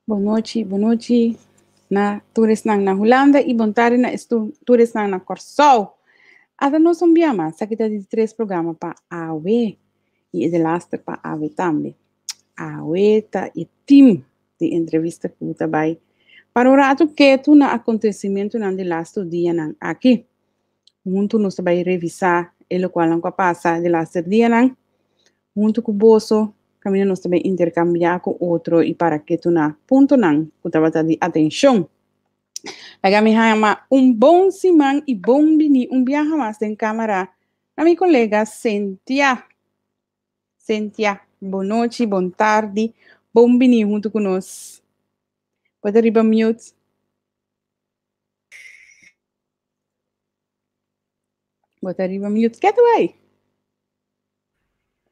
Boa noite. Na toeres nang na Holanda e bontari na toeres nang na Corsol. Ada nós umbiama, sakita de 3 programas para AWE e de laatste para AWE também. AWE tá e team de entrevista que está vai. Para o rato que tu na acontecimento na de laatste dia nang aqui. Muito nós vai revisar ele qual não passa de laatste dia nang. Muito com bolso caminho nós também intercambiar com outro e para que tu na ponto nang kutaba de atenção. Lagami hama bom simang e bom bini biaha mas em câmera na minha colega Cynthia. Cynthia, boa noite, boa tarde, bom bini junto conosco. Pode arriba mute. Bota arriba mute. Que tu aí?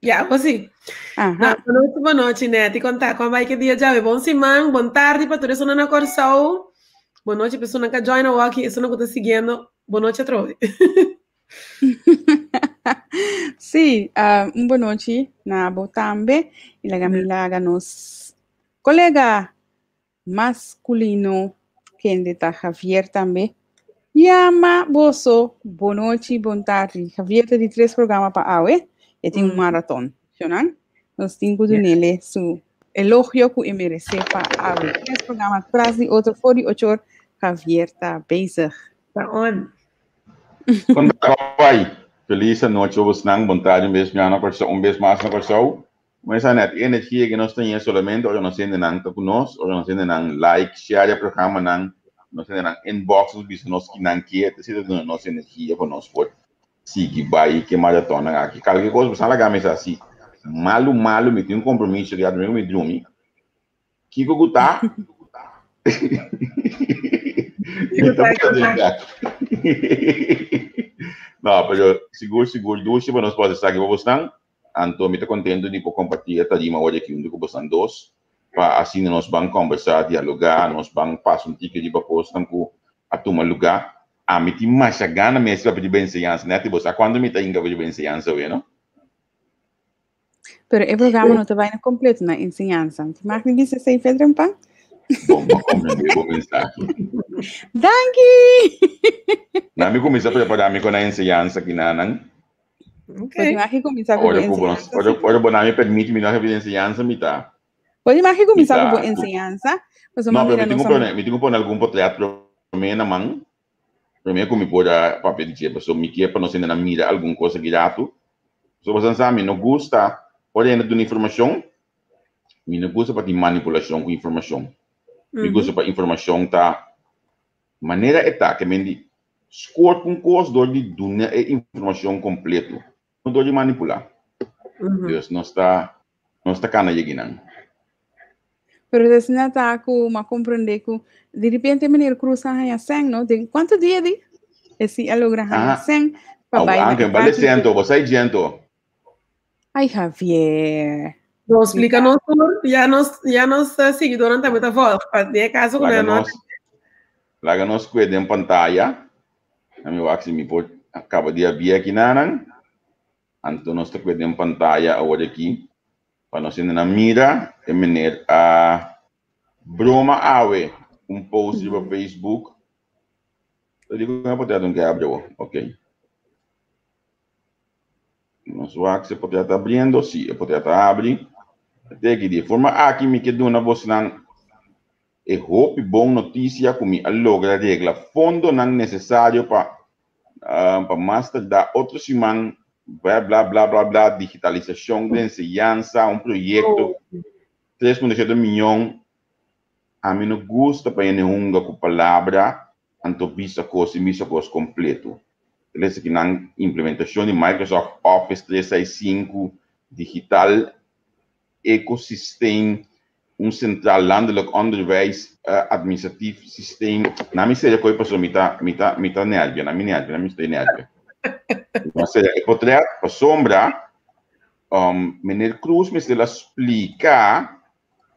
Ya, così. Aha. Boa noite, né? Te contar como vai que dia já é bom simang, boa tarde para todos na Corsol. Boa noite, pessoa que join o aqui, isso não está seguindo. Boa noite a todos. Sim, boa noite na Botambe e laga nos colega masculino que está Javier também. Yama Boso, boa noite, boa tarde. Javier tem 3 programas para AWE e tem maratón, não? Nós temos nele su elogio que merece para AWE. 3 programas atrás e outro 48 horas, Javier está bezig. Tá on. Quando vai, feliz noite, vos nang vontade vez na vez mais na Corsol. Mas a net energia que nós temos solamente, ou nós temos nang conosco, ou nós temos nang like, share o programa nang, nós temos nang inbox, bis nós que nang que te sido nossa energia para nós por seguir vai que maratona aqui. Qualquer coisa, você lá mesa assim, malo me tem compromisso que admiro me dormir. Que gostar? Não, pero seguro, duas para nós pode estar aqui para vocês. Então, me está contente de compartilhar tarima hoje aqui com vocês dois, para assim nós vamos conversar, dialogar, nós vamos passar ticket de propósito com a tomar lugar. A mim tem mais gana mesmo para pedir ensinança, né? Tipo, quando me está indo para pedir ensinança, não? Pero o programa não está bem completo na ensinança. Mas me disse se fez rampa? Bom, vamos começar. Danke! Na me começar a preparar-me com a ensinança aqui na Pode mais começar com a ensinança. Olha, me permite me dar a ensinança, me tá. Pode mais começar com a ensinança. Não, mas me tenho que pôr algum teatro para na mão. Primeiro que me pôr papel de cheia, pessoa me quer para não ser na mira alguma coisa que gato. Se você sabe, não gosta, pode ainda dar informação. Me não gosta para ter manipulação com informação. Me gosta para informação tá maneira é tá que me diz score com coisa do de dar informação completa, não do de manipular. Deus não está cana cheginang. Pero desde na tá com uma compreender que de repente menino cruza a sen, não? De quanto dia de esse alogra a sen para baixo. Ah, que vale cento, você é cento. Ai, Javier. Nos explica-nos, já nos seguidores também tá falando, de caso com nós. Laga nos cuida em pantalla. A minha wax me pode acaba de abrir aqui nanang. Então nós tá cuida em pantalla agora aqui. Para nós ir na mira, é menir a Broma Awe, post no Facebook. Eu digo que não pode dar que abre, ok. Nosso wax pode estar abrindo, sim, pode estar abrindo. Até que de forma aqui me quedo na voz não é hope bom notícia como a logra regla fundo não necessário para master da outro semana blá digitalização de enseñanza projeto 3,7 milhões a mim não gosta para ele hunga com palavra anto visa coisa completo esse que na implementação de Microsoft Office 365 digital ecosystem central landelijk onderwijs administratief systeem. Na mi seria coi posso mita nervia, na mi stai nervia. Ma se potrei per sombra meneer Cruz me se la explica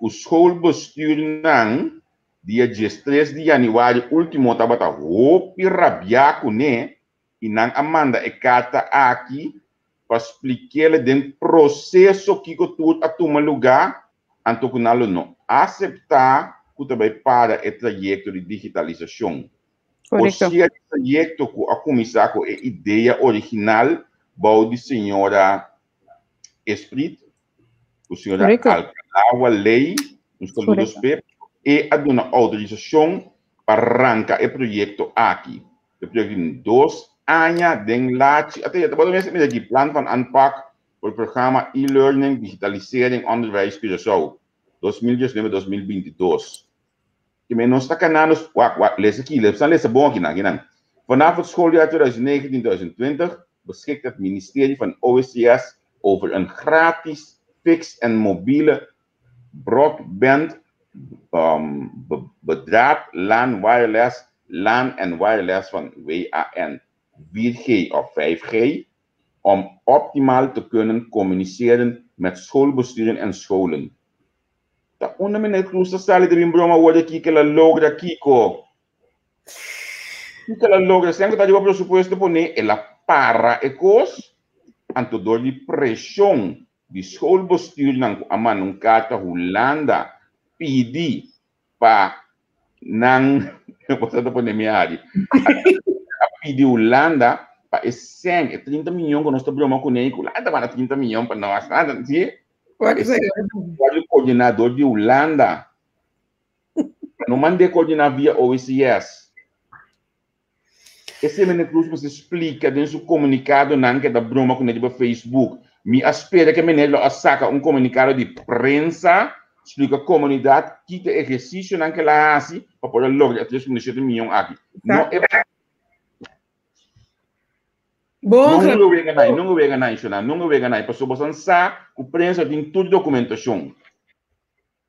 o schoolbestuur nang dia 3 de januário último tabata hopi rabiaco né e nang Amanda e carta aqui para explicar den processo que tudo a tomar lugar anto kunalo no aceitar que também para o trajeto de digitalização. Correcto. Ou seja, o trajeto que a começar com a ideia original da senhora Esprit, a senhora Alcalá, lei, os saludos e a dar autorização para arrancar o projeto aqui. O projeto em 2 anos, den laat até eu vou mesmo aqui plan van aanpak voor het programma e-learning, digitalisering, onderwijs, curaçao, 2019-2022. Que menos está cananos, lees aqui, lees bom aqui, não. Vanaf het schooljaar 2019-2020 beschikt het ministerie van OWCS over een gratis, fix en mobiele broadband bedraad LAN en wireless van WAN, 4G of 5G, om optimaal te kunnen communiceren met schoolbesturen en scholen. Dat onder meneer Kloester sali de broma worden que la logra Kiko. Que la logra, sempre tá de presupuesto poner ela para ecos, anto door die pressão de schoolbestuur nang aman nung kata Holanda PD pa nang posso poner miari. PD Holanda pa eseng 30 milhões que nós estamos broma com ele, Holanda para 30 milhões para nós, nada, sim? O coordenador de Holanda não mandei coordenar via OWCS. Esse menino Cruz se explica dentro do comunicado que da broma com ele no Facebook. Me espera que o menino saca comunicado de prensa, explica a comunidade que tem exercício que ela faz para poder lograr 3,7 milhões aqui. Não é bom, não vai ganhar isso, porque você sabe que a prensa tem toda documentação.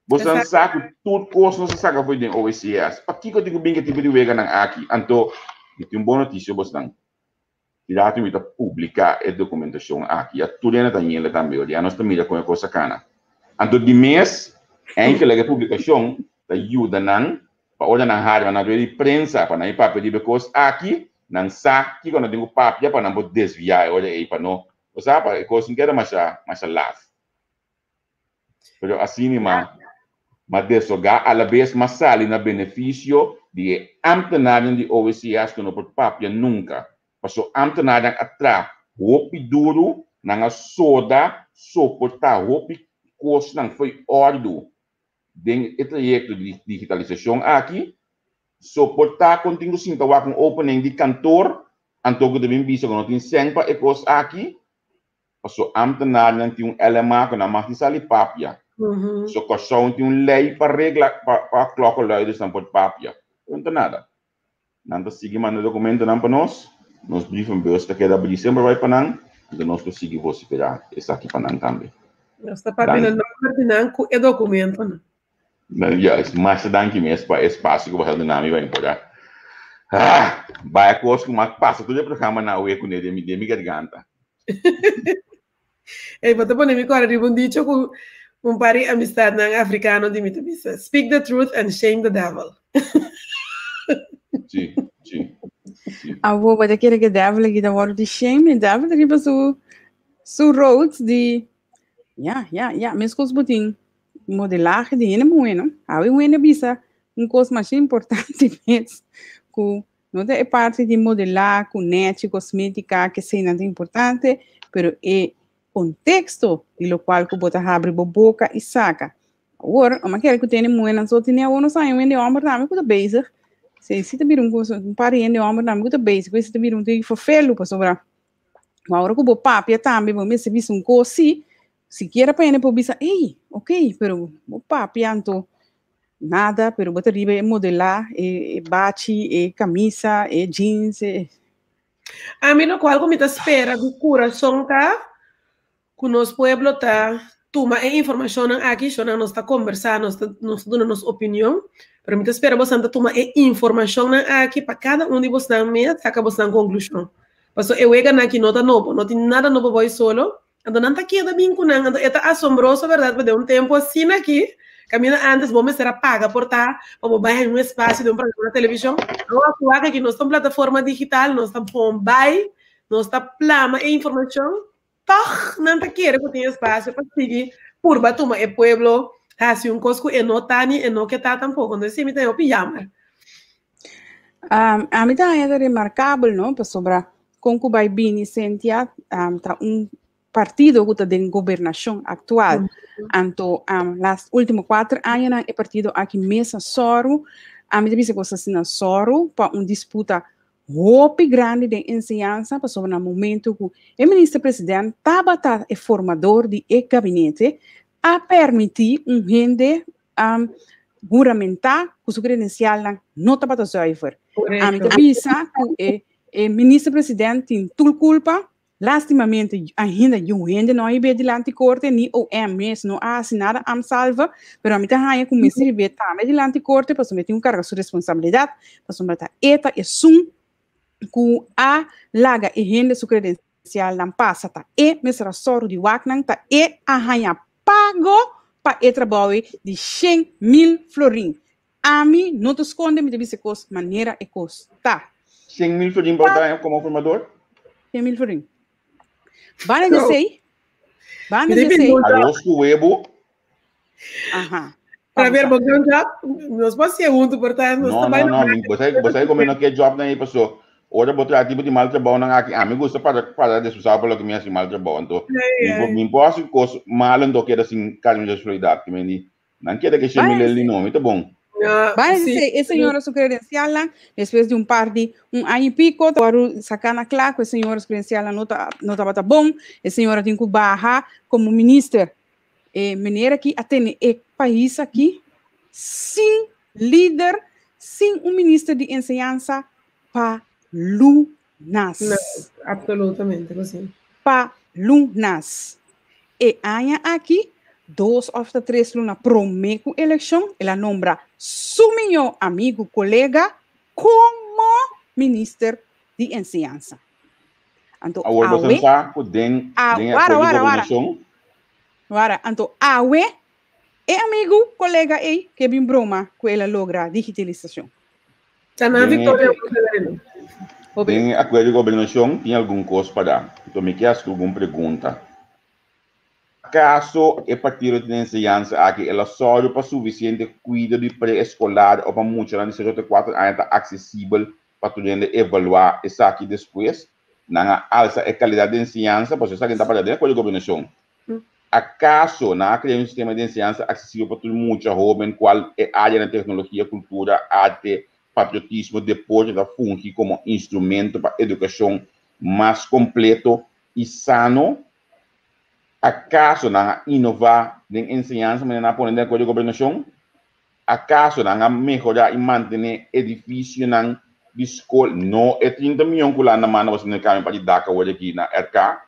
Você sabe que tudo coisa não se sabe foi de OWCS. Para que eu digo bem que tipo de vai ganhar aqui? Então, tem uma boa notícia, você não. Tirar a publicar a documentação aqui. A tudo é Daniela também, olha, nós também já com a coisa cana. Então, de mês, em que a publicação ajuda não, para olhar na rádio, na prensa, para não ir para pedir coisas aqui. Nang sa que quando tenho papia para não desviar olha aí para não usar para coisa que era mais laugh pero assim mas desogar a la vez mas sale na benefício de ambtenaren de OWCS que não por papia nunca passou ambtenaren atrás hopi duro nang soda suportar hopi coisa não foi ordo den o projeto de digitalização aqui suportar contínuo sim para com opening de cantor antogo de bimbisa quando tem sempre ecos aqui passou ambtenaar tem LMA que na mais sali papia so corção tem lei para regla para colocar luides não pode papia não tem nada não sigue manda documento não para nós briefing bus que da abrir sempre vai para não então nós conseguir você esperar essa aqui para não também esta papel não pertence com o documento não. Ja, mas danke mir espaço que eu vou dar vai embora. Vai a coisa que mais passa todo o programa na UE com ele de minha garganta. Vou te poner mi corre um dicho com pari amistad nang africano de mita bisa. Speak the truth and shame the devil. Sim. Avô, vai querer que devil que da word de shame, devil riba su roads de mesmo os botin. Modelagem de ene bueno, aí o ene bisa coisa mais importante mesmo, que não é parte de modelar, com net, cosmética, que sei nada importante, pero é contexto de lo qual que bota abre boca e saca. Agora, uma quer que tem bueno, só tem a sai um ene homem também que tá bezig. Se te vir um parente homem também que tá bezig, se te vir tem que fofelo para sobrar. Agora que o papi também, vamos ver se coisa siquiera para ele bisa, ok, pero o papi anto nada, pero bota riba modelar, bate, camisa, jeans. A mim no qual como te espera do coração cá, que nos pueblo tá toma informação aqui, nós está conversando, nós dando nossa opinião, pero me te espera você toma informação aqui para cada de vocês mesmo, saca você na conclusão. Passo eu ega aqui nota novo, não tem nada novo vai solo. Então, não está aqui ainda bem com nada. É assombroso, verdade? De um tempo assim aqui, caminho antes, vamos ser paga por estar, vamos baixar um espaço de um programa de televisão. Agora, aqui nós estamos em plataforma digital, nós estamos com nós estamos plama e informação. Não está aqui, que tem espaço para seguir, por batuma, é pueblo, Se coisa que não tá e não que tá tampouco, não sei me tem opinião. A mim também é remarcável, não, sobre como vai bem sentia tá partido que está em governação atual. Então, las últimos 4 anos é partido aqui mesa soro, a mim também se gosta assim soro para disputa muito grande de ensinança, para sobre no momento que o ministro-presidente estava formador de gabinete a permitir gente juramentar que sua credencial não estava zuiver. A mim pensa que o ministro-presidente tem toda culpa, lastimamente ainda gente não é bem delante da corte, nem o MS não há assinado a salva, mas a mim também como ministro bem também delante da corte, para meter carga sua responsabilidade, para meter eta e sum que a laga e gente sua credencial não passa, tá? E mesmo soro de waknang tá e a hanha pago para o trabalho de 100.000 florins. A mim, não te esconde, me deve ser coisa maneira e custa. 100.000 florins para como formador? 100.000 florins. Van dizer? Van dizer? Arroz com huevo? Aham. Para ver, bom job, nós vamos ser portanto, nós também não, você como não quer job nem pessoa. Ora botar tipo de mal trabalho não aqui. A mim gosta para desusar pelo que me assim mal trabalho. Então, me posso coisa mal não quer assim carinho de responsabilidade que me não quer que chame ele não, muito bom. Vai dizer, essa senhora sua credencial lá, depois de par de ano e pico, agora sacar na claque, a senhora sua credencial não estava bom, a senhora tem que barrar como ministro. Maneira que atende o país aqui, sem líder, sem ministro de ensinança, para lunas. Absolutamente, assim. Para lunas. E aña aqui, 2 of the 3 lunas prometo eleição, ela nombra su meu amigo, colega, como ministro de ensinança. Então, agora você sabe den Agora, então, é amigo, colega aí, que bem broma que ela logra digitalização. Já na Vitória, tem acordo de governação, tem algum coisa para dar. Então, me quer alguma pergunta. Caso é partido de ensinança aqui, ela só para suficiente cuida de pré-escolar ou para muitos anos de 4 anos acessível para poder evaluar isso aqui depois, na alça a qualidade de ensinança, porque você está para dentro da governação. Acaso na criar um sistema de ensinança acessível para todo mundo jovem, qual é a área da tecnologia, cultura, arte, patriotismo, depois da funge como instrumento para educação mais completo e sano. Acaso na inovar em ensinança, mas na poner de acordo com a governação? Acaso na melhorar e manter edifício na escola? Não é 30 milhões que lá na mão você não quer para dar hoje aqui na RK,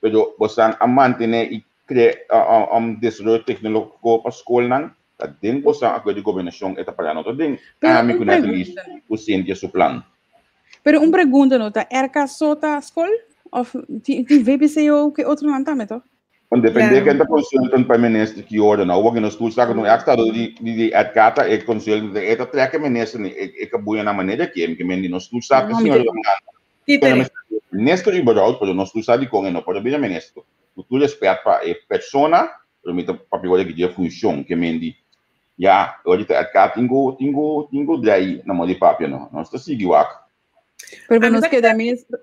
mas você a manter e criar desenvolvimento tecnológico para a escola não? Dentro você acordo com a governação é para nós dentro. A mim que não é o ciência seu plano. Pero pergunta não tá RK só tá escola ou tem VBCO que outro não tá meto? Depende de quem consulta para ministro que ora não, o que nós estamos no estado de adcata é conselho de eta treca ministro é que boa na maneira que me nós estamos sabe senhor ministro liberal porque nós estamos sabe com não pode bem ministro tu respeito para a persona permite para pegar que dia função que me já ahorita adcata tingo daí na mão de papel não nós está seguindo aqui pero nos queda ministro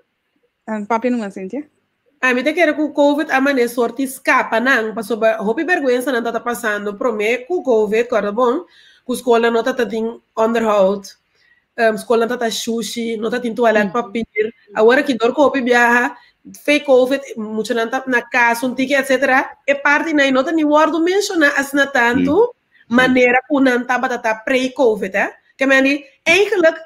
papel não assim a mim te quero que o COVID a maneira sorte escapa não passou roupa vergonha não está passando promete que o COVID corre bom que a escola não está tendo underhold escola não está sushi não está tendo toalete papel agora que dor roupa viaja fake COVID muito não está na casa ticket etc é parte não não tem word mencionar assim tanto maneira que não está batata pre-COVID que me diz eigenlijk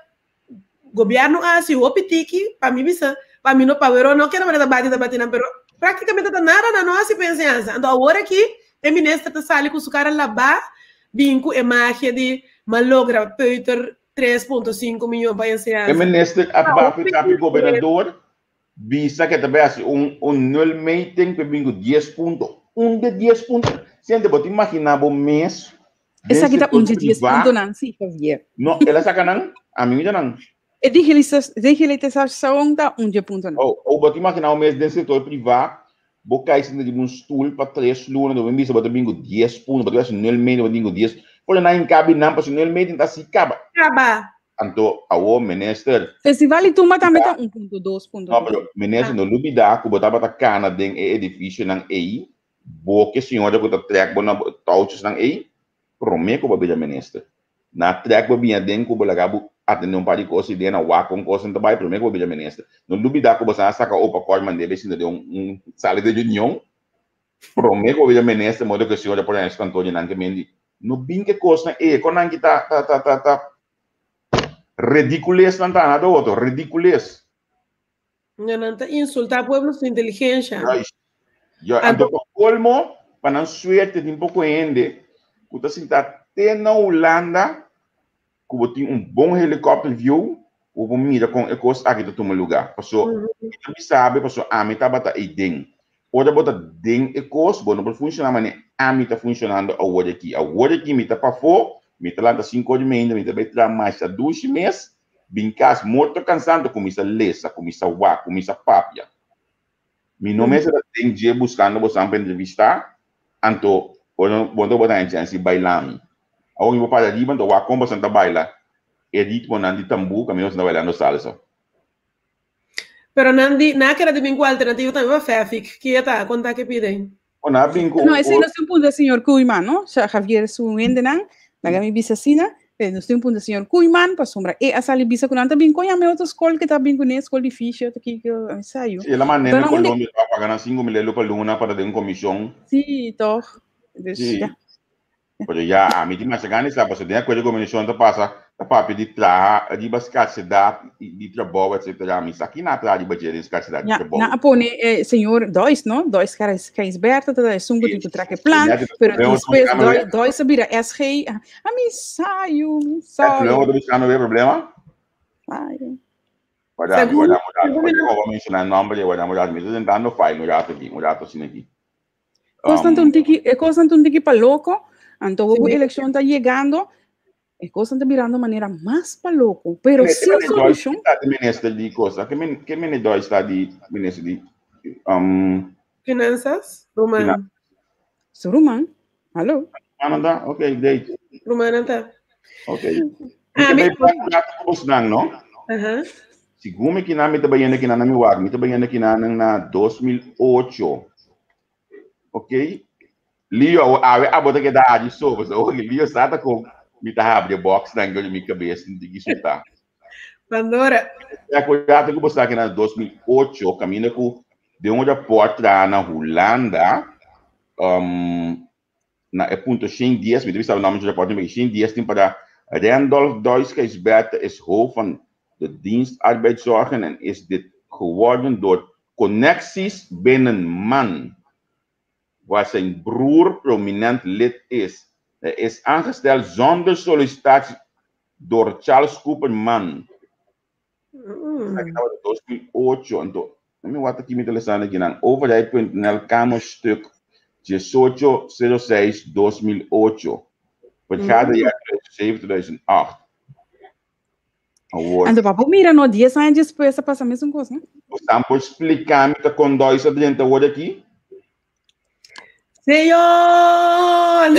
governo assim roupa tiki para mim bisa para mim não power não quero mais debater não pero praticamente nada na nossa pensança então agora aqui o ministro está sali com o cara lá vinco imagem de malogra Peter 3.5 milhões para ensinar o ministro a governador visa que também assim null meeting que vinco 10 pontos de 10 pontos sente pode imaginar o mês essa aqui tá de 10 pontos não sim Javier não ela saca não a mim já não a digitalização está 10 pontos não ou pode imaginar o mês do setor privado boca isso de um stool para 3 lunas, do missa bota bingo 10 puntos, bota isso 9 bingo 10. Por não encabe não, para 9 então se acaba. Então, o minister Festival e turma também tá 1.2. Não, pero minister no lubida que botava ta cana den edifício nang ei, boque senhora que tá track bona touches nang ei, prome ko babila minister. Na track babia den ko bolagabu atende pari coisa de na wa com coisa não vai prome ko babila minister. No lubida ko basa saca opa cor mandele sin de sala de reunião, prome ko babila minister modo que senhora por esse cantor nang que mendi. No binke coisa e ko nang kita ta ridiculez nada do outro, ridiculez. Não insultar o povo sua inteligência. Eu ando com colmo para não suerte de pouco ende. Kuta sinta até na Holanda, que tem bom helicóptero view, o mira com ecos aqui do toma lugar. Passou, me sabe, passou a mim tá bata idem. Ora bota den ecos, bom não funciona mas a mim tá funcionando a hora aqui me tá para fora, me tá lá da 5 de manhã, me tá bem tra mais a 2 meses. Bincas muito cansado com essa lesa, com essa wa, com essa papia. Mi nome é tem dia buscando você para entrevistar, anto quando botar em chance bailando. Ao eu para ali, quando wa como você tá baila, edit com andi tambu, caminho você tá bailando salsa. Pero Nandi, na que era de bingo alternativo também vai FEFIC, que tá, conta que pedem. Ona bingo. Não, esse não é um ponto do senhor Kuiman, não? Javier Suende não, na minha bisacina. Nós temos um senhor Kuiman para sombra. E a sala bisa com também com a minha outra escola que está bem com a escola de ficha aqui que eu saio. Sim, ela maneira na Colômbia para pagar 5 mil para luna para ter uma comissão. Sim, então. Sim. Porque já a mim mais chegando está para ter a coisa comissão tá passa a papel de tra de bascacidade de trabalho etc. Mas aqui na tra de budget de bascacidade de trabalho. Na apone senhor dois, não? Dois caras que esberta toda é sungo de traque plan, pero depois dois sabira SG. A mim saio. Não, não buscando o problema. Saio. Vou mencionar nome, vou mudar mesmo tentando file, mudar assim aqui. Constante um tiki para louco. Então a eleição está chegando. É constante mirando maneira mais para louco, pero sem solução. Ministro de coisa, que ministro está de ministro de finanças, Roman. So Roman, alô? Ananda, ok, date. Roman tá. Ok. Não? Segundo que na me trabalhando aqui na minha work, me trabalhando aqui na 2008, ok? Leo, a bota que dá de sobre, so Leo sata com me tá abre box na minha cabeça, não tem soltar. Pandora. É cuidado que você aqui na 2008, caminho com de onde porta na Holanda, na ponto 100 dias, me deve saber o nome do porta, mas 100 dias tem para Randolph Duiskeisberter is hoofd van de dienst arbeidszorgen en is dit geworden door connecties binnen MAN, waar zijn broer prominent lid is. Hij is aangesteld zonder sollicitatie door Charles Cooper MAN. Dat was 2008. En toen, wat ik met de lessen aan overheid.nl kamerstuk 1806-2008. Vergaderjaar 2007-2008. Então, papo, mira, no 10 anos depois passa a mesma coisa, né? Você pode explicar-me que com dois adentro hoje aqui? Senhor!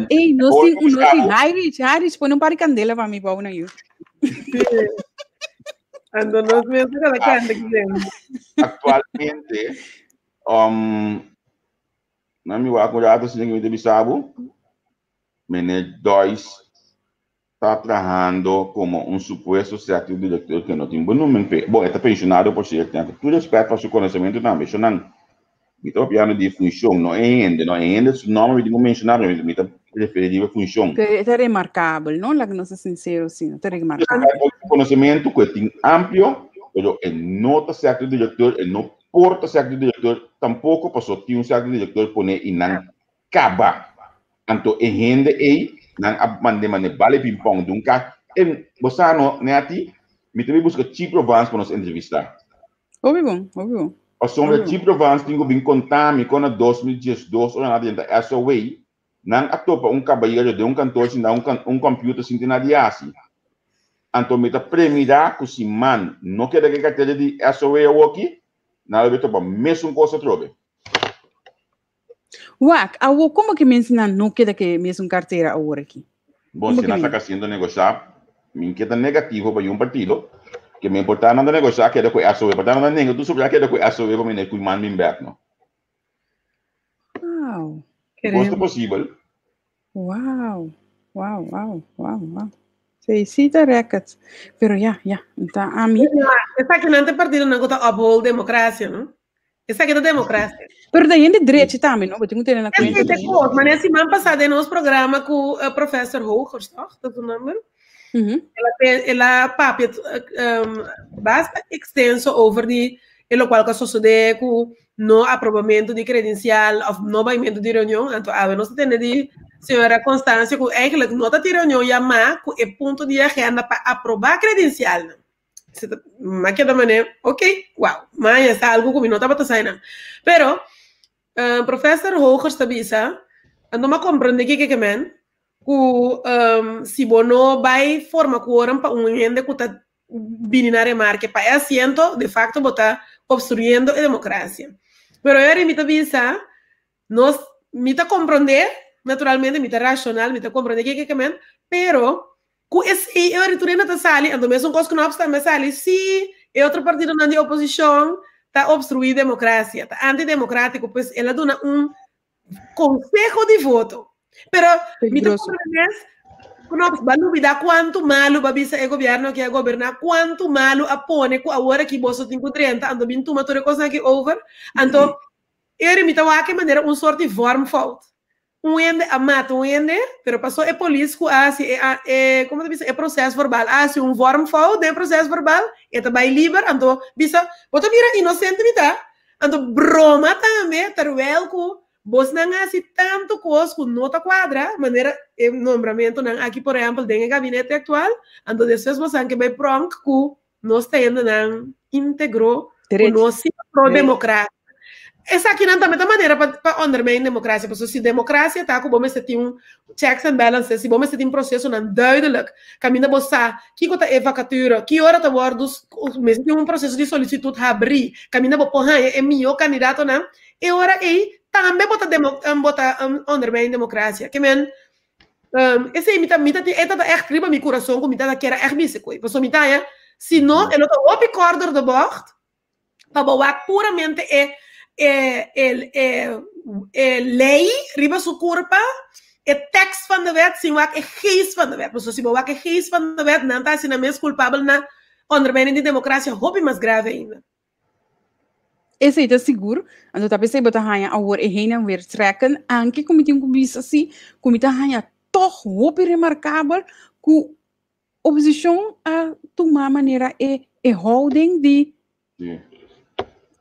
Ei, nós temos Heinrich, põe um par de candela para mim, para uma aí. Ando nós mesmos cada canda que temos. Atualmente, na minha acordada, se ninguém me sabe, menino dois está trabalhando como um suposto certo diretor que não tem bom nome. Bom, está pensionado por certo, tem tudo respeito para seu conhecimento também, mas não está piano de função, não ainda, o nome de mencionar, mas está referido a função. É remarcável, não? Lá que não é sincero, sim, é remarcável. O conhecimento que tem amplo, mas não está certo diretor, não porta certo diretor, tampouco passou ter um certo diretor pone e não acaba. Então, é rende aí, não mande vale ping-pong de cara. E você não, né, ati, me também busca Chief Provence para nos entrevistar. Óbvio. A sombra Chief Provence tem que vir contar me com a 2012, ou nada dentro essa way, não atopa cabalheiro de cantor sem dar computer sem ter nada de assim. Então, me tá premiar com si man, não quer que a carteira de essa way aqui, nada beto para mesmo coisa trobe. Wak, awo como que me ensina no queda que mesmo carteira agora aqui? Bom, se nós está haciendo negociar, me queda negativo para um partido, que me importa nada negociar, que é depois assobe, importa nada nenhum, tu sobre que é depois assobe para me cuidar meu back, não? Wow. Gosto possível. Wow. Felicita records. Pero ya, então a mim. Essa que não tem partido não conta a boa democracia, não? Essa aqui é da democracia. Pero daí é de direito também, não? Porque não tem na coisa. Mas na semana passada, em nosso programa com o professor Hoger, está o nome? Ela papia bastante extenso over o qual que sucede com no aprovamento de credencial ou no pagamento de reunião. Então, a nós temos de senhora Constância que eigenlijk nota de reunião chamar com o ponto de agenda para aprovar a credencial. Mas que da maneira, ok, wow, mas é algo que não estava saindo. Pero, professor Hoger está bisa, não compreende que men, que se não vai formar quórum para gente que está vindo na remarca, para assento, de facto, está obstruindo a democracia. Pero eu me bisa, nós me compreender, naturalmente, me racional, me compreender que men, pero com esse eu retorno da sala, então mesmo coisa que não está na sala, se é outro partido na de oposição está obstruindo a democracia, está antidemocrático, pois ela dá conselho de voto. Pero me compreender, não vai duvidar quanto malo vai ser o governo que é governar, quanto malo apone com agora que você tem 30, então bem tu matura coisa aqui over, então eu me tawa que maneira sorte de warm fault. Ende amata ende, pero passou é polícia que como te diz, é processo verbal, se warm fault de processo verbal, é também livre, então bisa, bota mira inocente me tá, então broma também, terwel que você não hace tanto coisa que nota quadra, maneira nombramento não aqui por exemplo dentro do gabinete atual, então depois você que vai pronto que nós temos não integrou, nós pro democrata. Essa aqui não também da maneira para undermine democracia, porque se democracia está com você tem checks and balances, se você tem processo não duidelijk, caminha você que está a vacatura, que hora está guardos, mesmo tem processo de solicitude abrir, caminha você é meu candidato não, e hora aí também bota undermine democracia, que men esse imita é echt riba meu coração, como imita que era echt bise coi, porque imita se não ele está op corder de bocht, para boa puramente lei, riba su curpa, tekst van de wet, zien wat geest van de wet. Dus als wat geest van de wet, dan is een mens culpabel na ondermijning de democratie, hobby mais grave ainda. Esse é seguro, então tá pensando botar hanha agora e heen weer trekken, anche como tem como isso assim, como tá hanha toch hobby remarcável, que oposição a tomar maneira é holding de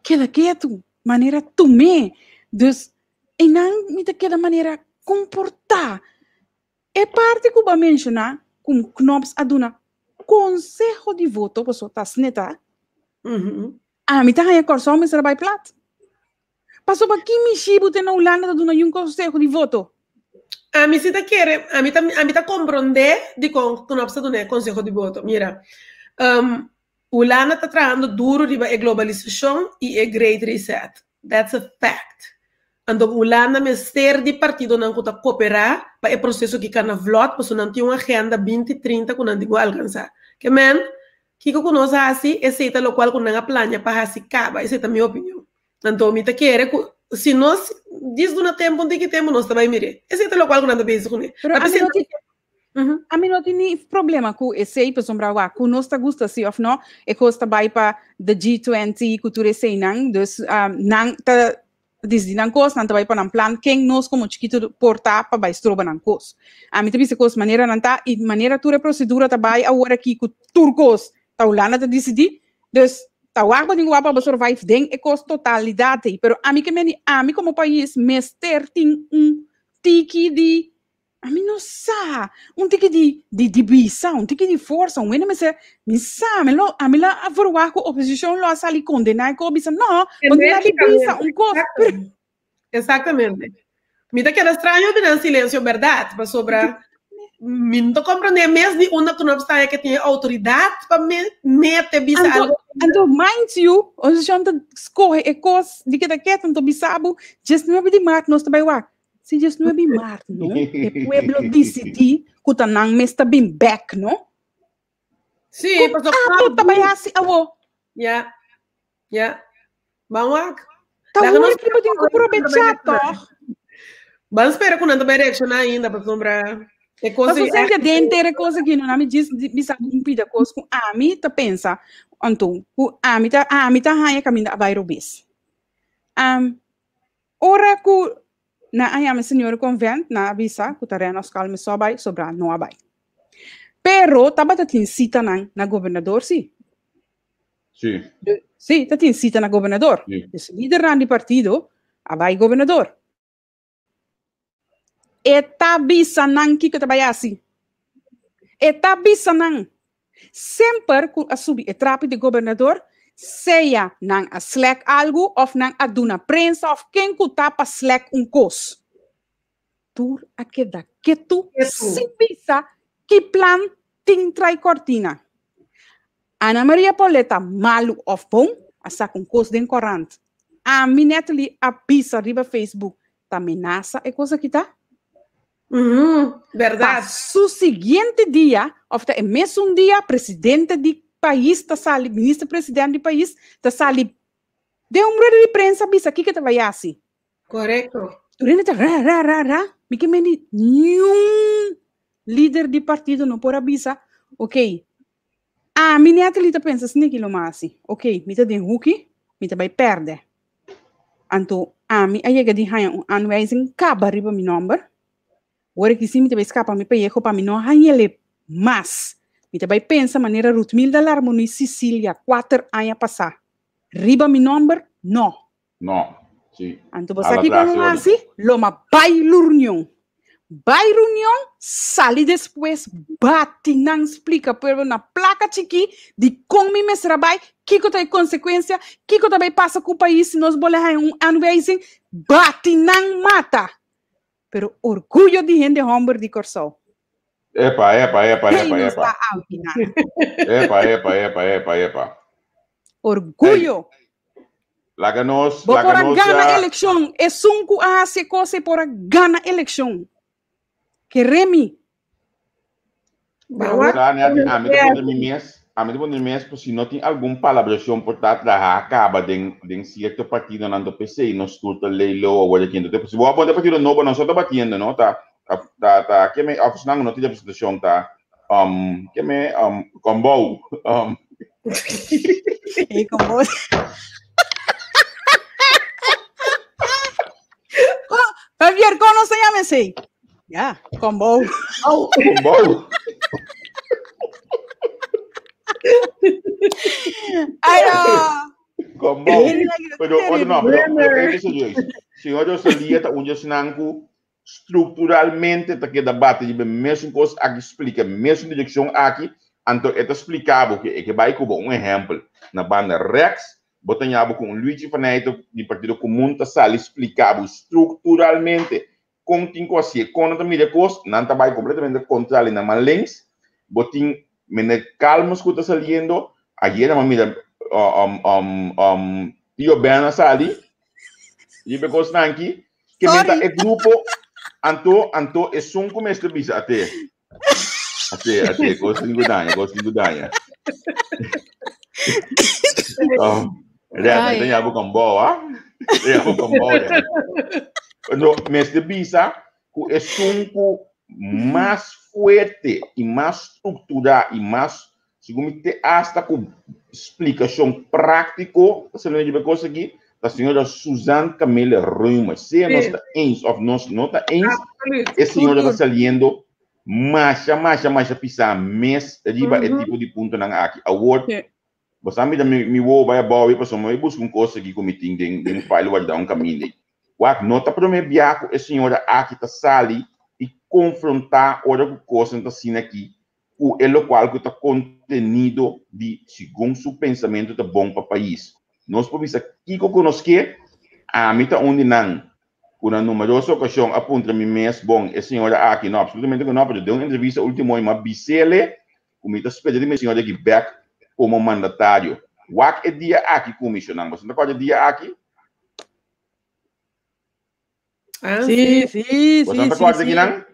que tu maneira tomar, dus e não me daquela maneira comportar. É parte que eu vou mencionar como knops aduna conselho de voto, pessoa tá sneta. Me tá aí agora só me será plat. Passou para que me chibo tem na Holanda aduna um conselho de voto. A mim se tá querer, a mim tá compreender de knops aduna conselho de voto. Mira, Holanda está trabalhando duro riba a globalização e a Great Reset. That's a fact. Então, Holanda mestre de partido não está cooperar para o processo que cana vlot, porque não tem uma agenda 2030 que não digo alcançar. Que men, que eu conheço assim, esse é o qual não há plano para assim caba. Essa é a minha opinião. Então, me tá querer se nós diz do tempo onde que temos nós também mire. Esse é o qual não está bem com ele. A mim não tem problema com esse pessoal brava, com nós tá gosta se ou não, é costa vai para the G20 cultura sei não, dus não tá diz não costa, não vai para um plan quem nós como chiquito portar para vai estroba não costa. A mim também se costa maneira não tá e maneira tua procedura tá vai agora aqui com turcos, tá Holanda tá decidir, dus tá o água de guapa para survive den é costa totalidade, pero a mim como país mester tem tiki de a mim não sabe, tique de bisa, tique de força, ene me sabe, a mim lá a forward com oposição lá sali condenar com bisa, não, condenar de bisa, coisa. Exatamente. Me dá aquela estranho de não silêncio, verdade, para sobrar. Me não compreender mesmo de uma que não está que tem autoridade para meter bisa algo Então, mind you, os gente escorre e cos de que daqui tanto bisabo, just 9 de março nós também lá. Se just 9 de março, não? E pueblo decidir que tá não mesta bem back, não? Sim, pastor. Ah, também assim, avô. Yeah. Vamos. Tá bom, que eu tenho que aproveitar, tá? Vamos esperar quando também reaction ainda para comprar. É coisa Mas você já inteira coisa que não me diz, bisabo um pida coisa com a mim tá pensa, então, a mim tá raia caminho vai robis. Ora que na ayam senhor convent na avisa que terreno calme só vai sobrar não vai. Pero tabata tin cita na governador sim. Sim. Sim, tá tin cita na governador. Esse líder de partido vai governador. Eta bisa nang que trabalha assim. Eta bisa nang. Sempre que a subir e trape de governador, seja nang a slack algo of nang a duna prensa of quem que tapa slack cos. Tur a queda que tu se bisa que plan ting trai cortina. Ana Maria Pauleta malu of bom, a saca cos den corrente. A minetli a bisa riba Facebook, ta amenaça e coisa que tá? Verdade. Su seguinte dia, of the mesmo dia, presidente do país, tá sali, ministro-presidente do país, tá sali, de rede de prensa, bisa, que tá vai assim? Correto. Turina tá me que nenhum líder de partido não pode bisa, ok? A minha atleta pensa assim que lo mais, ok? Me tá de hooky, me tá vai perder. Então, a mim aí que de hanya anweising caba riba mi number. Ora que sim, me vai escapar me para para mim não hanhele mas me vai pensar maneira Ruth Milda Larmoni Sicília 4 anos passar riba mi number não sim então você aqui como assim loma vai reunião sali depois bate não explica pero na placa chiqui de como me trabalho que tem consequência que também passa com o país se nós bolemos anweising bate não mata. Pero orgulho de gente hombre de Corsol. Epa. Orgulho. Laga nos gana eleição. É sunco a se coisa por gana eleição. Que remi. A mim de mês, se não tem alguma palabração por trás da acaba de certo partido na PC, não escuta leilo ou olha quem do se vou apontar partido novo não só tá batendo, não tá que me oficina não tem apresentação tá que me combo e combo Javier, ¿cómo se llama ese? Ya, combo. Combo. Como pero senhor eu sabia tá onde senanco estruturalmente tá que debate de mesmo coisa aqui explica mesmo direção aqui então é explicável que vai como exemplo na banda Rex botanhava com Luigi Faneto de Partido Comum tá sali explicável estruturalmente com tem coisa com a mídia coisa não tá vai completamente contrário na malens botin me calmo escuta saliendo ayer a mira Tio Ben sali e me costa aqui que meta é grupo anto é som como este bisa até gosto de gudanha tem algo com boa no mestre bisa que é som mais fuerte e mais estruturado e mais segundo hasta com explicação prático se não tiver coisa aqui da senhora Suzanne Camila Ruma se nós está ens of nós não está ens a senhora está saliendo mais pisar mês riba é tipo de ponto na aqui award você me dá me vou vai boa para somar buscar coisa aqui como tem file vai dar caminho o nota para me biaco a senhora aqui está sali e confrontar outra coisa assim aqui o qual que está contenido de segundo seu pensamento tá bom para o país nós podemos aqui conosco a mim tá onde não uma numerosa ocasião aponta me mês bom a senhora aqui não absolutamente não porque deu uma entrevista último em uma bicele como está esperando a senhora aqui back como mandatário Wak é dia aqui comissionando. Você não pode dia aqui? Sim. Você não acorda aqui, não?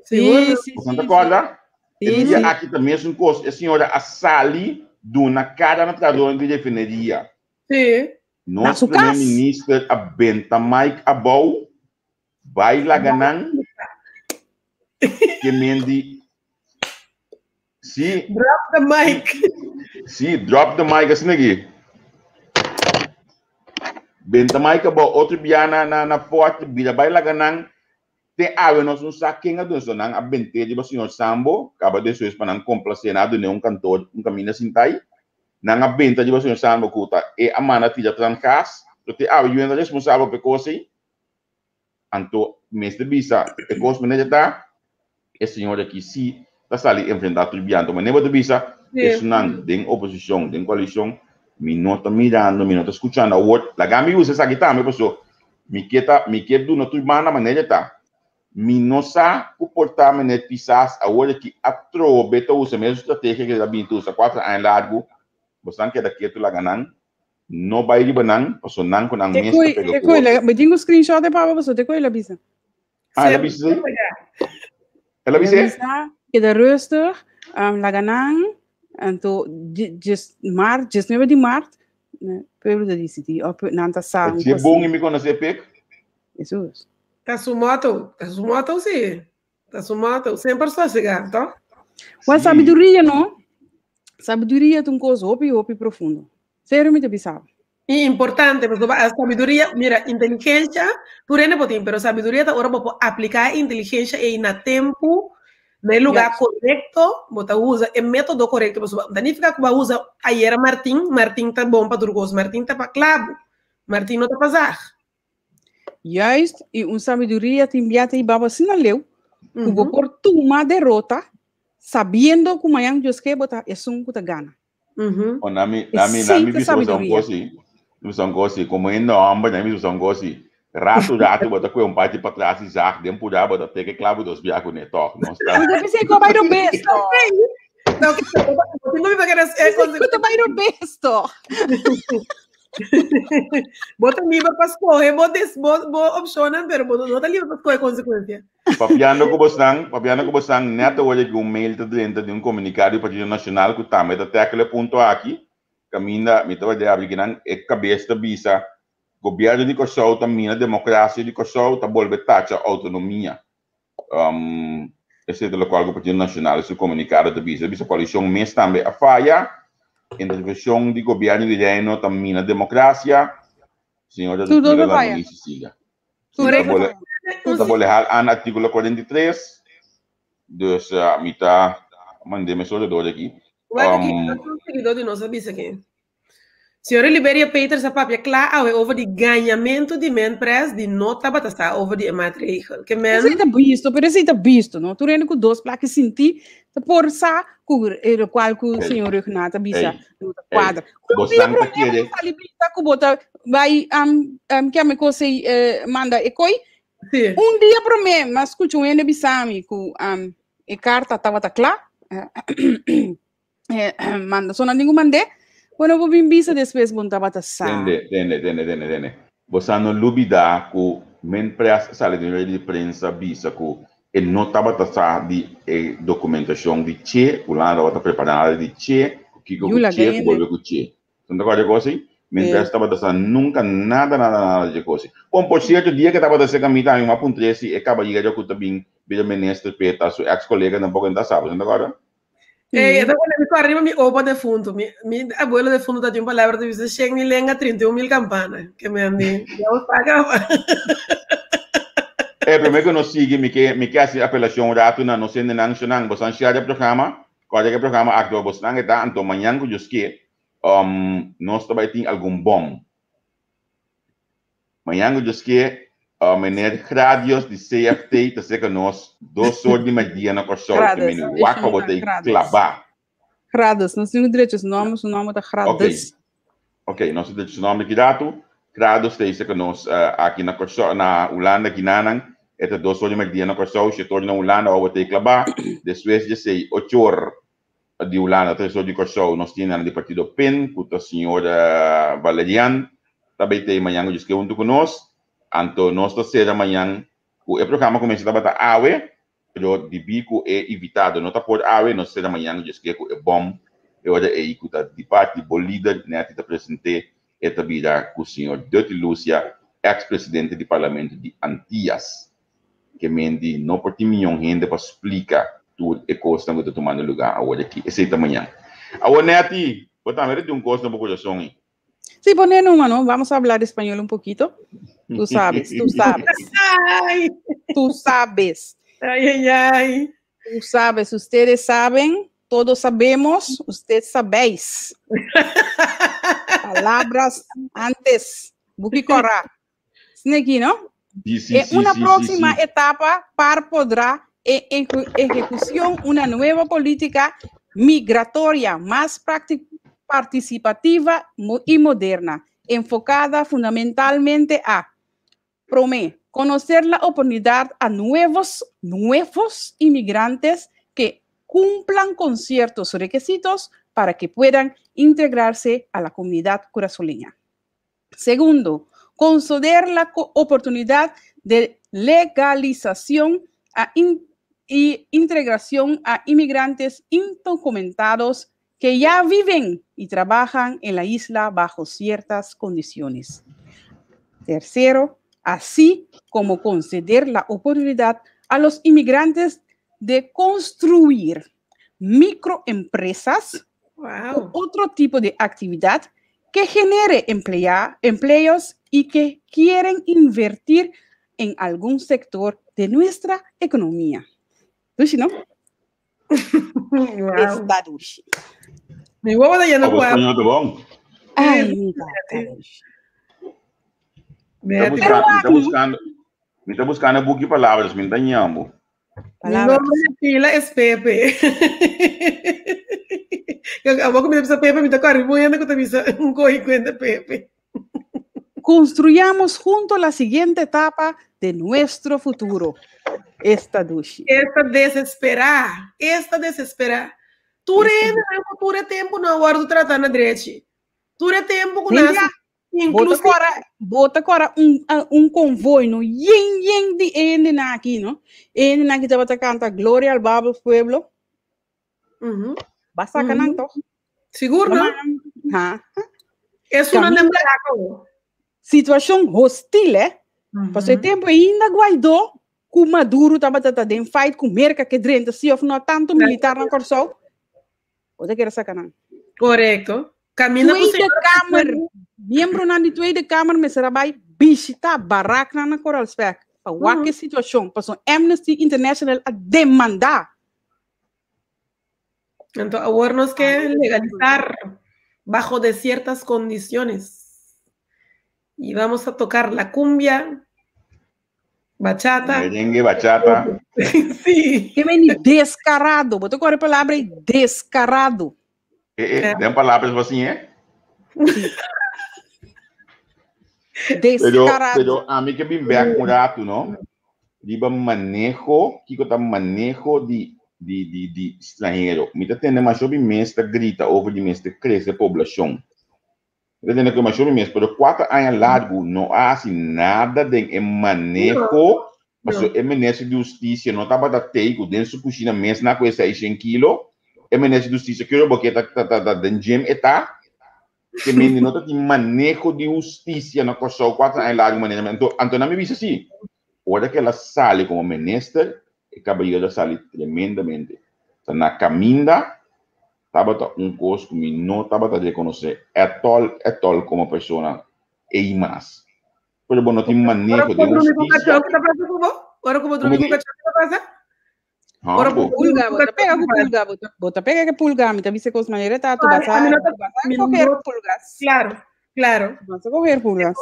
Sim. Você não acorda? E dia aqui também é um coisa. A senhora a sali do na cara na tradora de definiria. Sim. Nosso primeiro-ministro a Benta Mike Abou vai lá ganhar que mendi drop the mic. Drop the mic assim aqui. Benta Mike Abou outro dia na forte vida vai lá ganhar tem ave nós não sabe quem é do sonang a bente de senhor Sambo acaba de suas para não complacer nada de cantor caminho assim tai na benta de senhor Sambo cuta e a mana tira trancas te ave eu ainda responsável por coisa anto mestre bisa e coisa maneira tá e senhor aqui se tá sali enfrentar tudo bem então maneira de bisa é não tem oposição tem coalição me nota mirando me nota escutando a word la gami usa essa guitarra me passou me quer do na tudo maneira tá mi não sa comportar maneira pisas a hora que atro beta usa mesmo estratégia que da bintu usa 4 anos largo você quer daqui tu lá ganhar não vai ir banang passou não com a mesma pega coisa me diga o screenshot de para você te coisa bisa ela bisa ela bisa que da rustig lá ganhar então just mesmo de março pelo da DCT ou nanta sa é bom e me conhecer pec isso Tá sumoto sim. Tá sumoto, sempre só chegar, tá? Mas sabedoria, não? Sabedoria é uma coisa hopi profundo. Sério, me pensava. E importante, mas a sabedoria, mira, inteligência, tu não pode, pero sabedoria tá agora para aplicar inteligência e na tempo, no lugar correto, você usa o método correto, mas não fica que usa ayer Martin tá bom para turcos, Martin tá para clavo, Martin não tá para zar. Juist, e uma sabedoria te enviata e baba sinaleu, que vou por uma derrota, sabendo que amanhã Deus quer botar é um que gana. Nami visão gosi, como ainda amba, nami visão gosi, rato bota com um parte para trás e já, dem por bota ter que clavo dos biacos neto, não está. Eu pensei que eu vai no besto. Não, que não me vai querer eu vai no besto. Bota livre para escolher, bota opção, pero bota livre para escolher consequência. Papiano que você neto hoje que mail tá dentro de comunicado do Partido Nacional que tá, mas até aquele ponto aqui, caminha, me tava de abrir que não é cabeça bisa, governo de Kosovo também, democracia de Kosovo tá volver taxa autonomia. Esse é o qual o Partido Nacional se comunicado da bisa coalição mês também a falha. Intervenção de governo de reino também na democracia, senhora da polícia siga. Tudo boleh hal an artigo 43, dus mita mandei só do aqui. Seguidor de nossa bisa aqui. Senhora Liberia Peters a papia claro over de ganhamento de menpres de nota batata over de matrikel. Que men. Isso tá visto, não? Tu rende com dois placas senti, tá por sa o qual o senhor Renata bisa quadra. Você não quer tá com bota vai que me cose manda e coi. Sim. Dia para mim, mas escuta um ene bisami com e carta tava tá claro. Manda só não ninguém mandei. Quando eu vou vir bisa depois bom tava tá sa. Tende. Você não lubida com menpres sala de imprensa bisa com e não tava tá sa de documentação de che, o lá tava preparada de che, que che, volve com che. Então agora coisa mentre estava tá nunca nada de coisa. Como por certo dia que estava tá se caminhando uma pontrese e acaba de chegar com também vida ministro Peta, seu ex-colega não pode andar sábado, agora. Então quando eu arriba mi opa de fundo, mi abuelo de fundo tá de uma palavra de você chega me lenga 31.000 campanas, que me andi, eu pagava. Primeiro que nós sigue me que assim apelação rato na não sendo nacional, você chega programa, qual é o programa actual você não está, então amanhã que eu que nós também tem algum bom. Amanhã que eu que meneer radios de CFT, tá certo nós dois horas de media na Kosovo, que menino waka botei clavar. Grados, nós temos direitos nomes, o nome da grados. Ok, nós temos nome de dato, grados tem que nós aqui na Kosovo, na Holanda, Guinanan, é dois horas de media na Kosovo, se torna na Holanda, ou botei clavar, depois de sei 8 horas de Holanda, Tresor de Corsol, nós tínhamos do partido PEN, com a senhora Valerian, também tem amanhã que junto conosco, então nós terceira amanhã, o programa começa a trabalhar awe, pero de bico é evitado, não está por awe, nós terceira amanhã que é bom, e olha aí que está de parte do líder, né, que está presente, é também com o senhor Dutty Lúcia, ex-presidente do parlamento de Antillas, que mende não por milhão de gente para explicar tudo e coisa que está tomando lugar agora aqui, esse amanhã. Agora, Neti, você também tem coisa um pouco de som aí. Sí, poner no, vamos a hablar español un poquito. Tú sabes. Ay. Tú sabes. Ay. Tú sabes, ustedes saben, todos sabemos, ustedes sabéis. Palabras antes. Buquicora. Aquí, ¿no? Una próxima etapa para podrá ejecución una nueva política migratoria más participativa y moderna, enfocada fundamentalmente a conocer la oportunidad a nuevos inmigrantes que cumplan con ciertos requisitos para que puedan integrarse a la comunidad curazoleña. Segundo, conceder la oportunidad de legalización y integración a inmigrantes indocumentados que ya viven y trabajan en la isla bajo ciertas condiciones. Tercero, así como conceder la oportunidad a los inmigrantes de construir microempresas o otro tipo de actividad que genere empleos y que quieren invertir en algún sector de nuestra economía. ¿Dushi, no? Wow. Está Dushi. Mi huevo de lleno puedo. Ay, mi gata. Me está buscando buque palavras, me está llamando. Mi nombre de pila es Pepe. A poco me dice Pepe, me está cargando que te dice un cuenta Pepe. Construyamos juntos la siguiente etapa de nuestro futuro. Esta Dushi. Esta desesperar. Ture tempo na hora do tratar na direita. Ture tempo com nós. Bota agora convoio no yen de ende na aqui, no? Ende na que estava cantando Glória ao Babo Pueblo. Basta canang to. Seguro, não? É uma lembrada. Situação hostil, Passou tempo ainda Guaidó com Maduro estava tentando fight com Merca que drenta se of não tanto militar na Corsol. Ou que era sacanagem. Correto. Camina com Tweede Kamer. Membro na Tweede Kamer me será vai visitar barraca na Coralspec. Para qualquer situação, passou Amnesty International a demandar. Então, agora nós queremos legalizar bajo de ciertas condiciones. Y vamos a tocar la cumbia, bachata. Merengue, bachata. Sí. Que vem descarado. Botou agora a palavra descarado. Tem palavras assim, Sí. Descarado. Pero a mí que vim back com rato, não? Diba manejo, que tá manejo de estrangeiro. Me tá tendo mais sobre mestre grita over de mestre cresce a população. Eu tenho que mais sobre mestre, pero 4 anos largo não há assim nada de manejo, mas o ministro de justiça não tava da teigo dentro da cozinha mesmo na coisa 600 kg. O ministro de justiça que eu porque tá dentro gym eta que menino não tem manejo de justiça na coisa 4 anos largo maneira. Então me disse assim, olha que ela sale como ministro e caballero sale tremendamente. Então na caminda estava coisa que me não estava a reconhecer tol como pessoa e mais. Pero não tem manejo de justiça. Agora como outro amigo que está passando? Agora pulga, bota pega que pulga, me avisa com as maneiras tá, tu vas a coger pulgas. Claro. Vas a coger pulgas.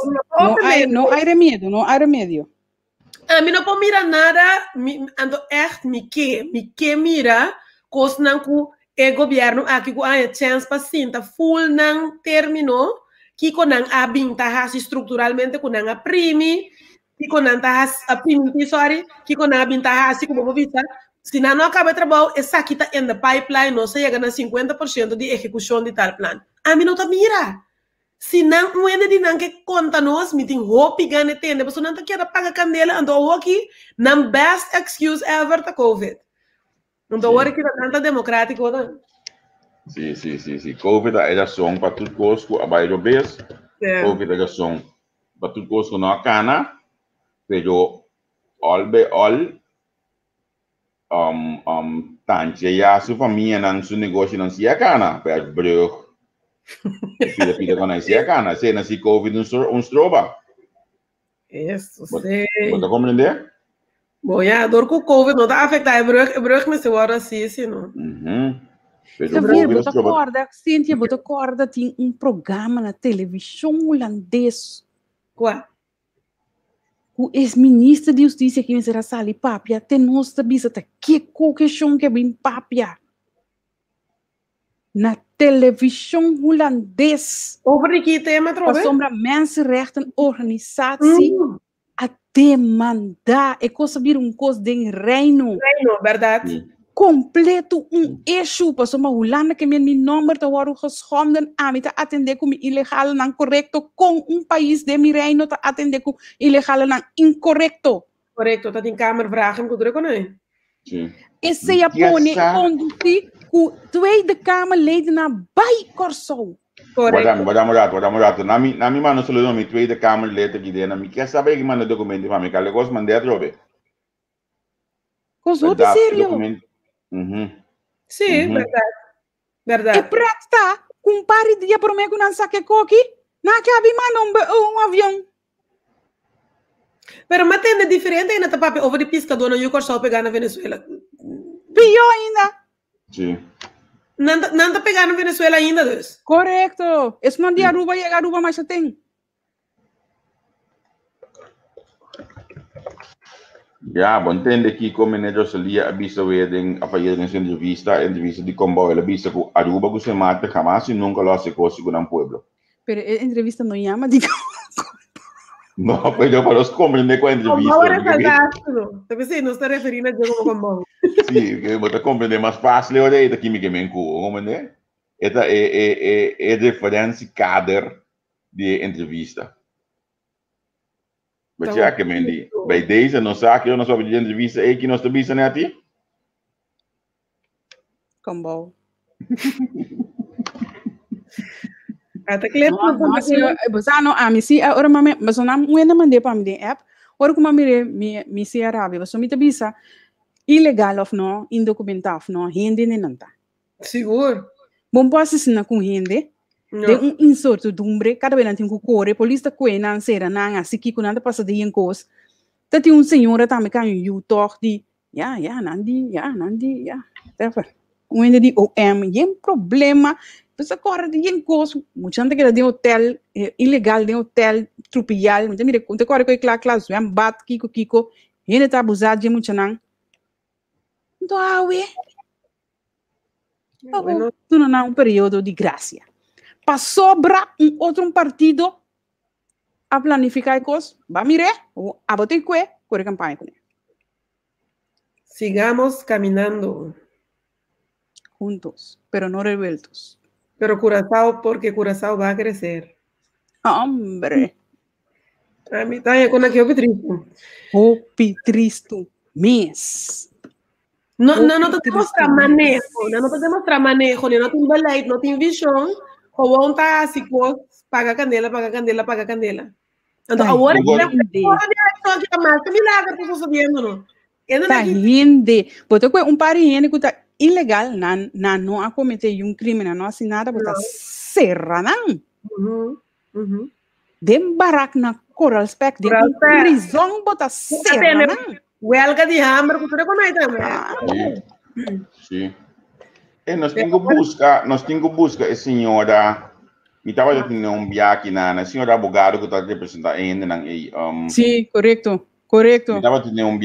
No hay remedio. A mim não pode mirar nada, ando echt me que mira, coisa não com o governo aqui com a chance para sinta full não terminou, que com não a binta estruturalmente com não a primi, que com não a primi sorry, que com não a binta assim como vista Se não acaba o trabalho, essa aqui está in the pipeline, não se chega a 50% de execução de tal plano. A mim não está mira. Se não é de não que conta nós, me tem roupa e ganha tenda, mas não está querendo pagar candela, andou aqui, não best excuse ever da COVID. Então, agora que não está democrático, não? Sim. COVID é a ação para tudo coisas, a bairro bes. COVID é a ação para tudo coisas não a cana, pero tante ja sua família não seu negócio não se a cana, per brug. Pida con essa cana, se na si COVID um stroba. Isso, sim. Você compreende? Bom, já, dor com COVID não está afetado, brug mas se agora assim, não. Você vê, bota corda, Cíntia, bota corda, tem programa na televisão holandês. Qual? O ex-ministro de Justiça que me será sali papia, tem nossa bisata, que qualquer chão que bem papia. Na televisão holandês. Over que tema, Trove? Sombra mensenrechtenorganisatie a demandar, e coisa vir coisa de reino. Reino, verdade. Completo issue, para uma Holanda que meu número está agora geschonden, a mim tá atender como ilegal não correto, com país de meu reino tá atender como ilegal não incorreto. Correto, tá em câmera vragen, que com ele. Sim. Esse é a pone conduzir com Tweede Kamerleden naar Bijkorso. Correto. Vamos. Na minha mano solo nome Tweede Kamerleden que dena, me quer saber que manda documento para mim, que legos mandei trobe. Coisa de sério. Sim, verdade. E prática, compare dia por mim com não saque coque, na que havia um avião. Pero mas tem diferente ainda tá papel over de pescador no Corso pegar na Venezuela. Pior ainda. Sim. Não tá pegar na Venezuela ainda, Deus. Correto. Isso não de Aruba e Aruba mais tem. Ja, bom, entende que como nós ali avisa wedding a fazer essa entrevista de combo, ela avisa que Aruba que se mata jamás e nunca lo hace coisa com um pueblo. Pero a entrevista não chama de No, pero para los comprender con entrevista. Combo é fantástico. Talvez você não está referindo a como combo. Sim, que você compreender mais fácil é daí daqui me que me compreender. Esta é referência kader de entrevista. Mas já que me bij deze não sabe que eu não sou de entrevista é que nós estamos né a ti? Combo. Até que não, a mim se ora mas não é mandei para mim app, ora como me se Arábia, você me tabisa ilegal of não, indocumentado of não, rende nem nada. Seguro. Bom posso ensinar com rende, de insorto dumbre, cada vez tem que correr, polícia coe não será não, assim que quando passa de em coisa, tá tem senhora também que you talk de, nandi, tá. Ainda de tem problema. Você corre de em coisa, muita gente que de hotel ilegal, de hotel trupial, muita gente que corre com aquela classe, é bat kiko, ainda tá abusado de muita não. Então, tu não há período de graça. Para sobrar outro partido a planificar coisas, vai mirar, a botar corre campanha com ele. Sigamos caminando. Juntos, pero no revueltos. Pero Curazao, porque Curazao va a crecer. Hombre. A mí también con aquello triste. Triste. Mes. No te demostrar manejo, no te demostrar manejo, no te beleid, no te visión, como un así, paga candela. Então, agora que mais milagre que estou sabendo, não? Tá rende. Botou com par rende que tá ilegal, não a cometer crime, não assinada, botar serra, não. Dem barak na Coral Spec, dem prisão, botar serra, não. Huelga de hambre, que tu reconhece também. Sim. E nós temos que buscar a senhora. Me estava dizendo aqui na senhora abogado que está representando ainda. Sim, correto. Me estava dizendo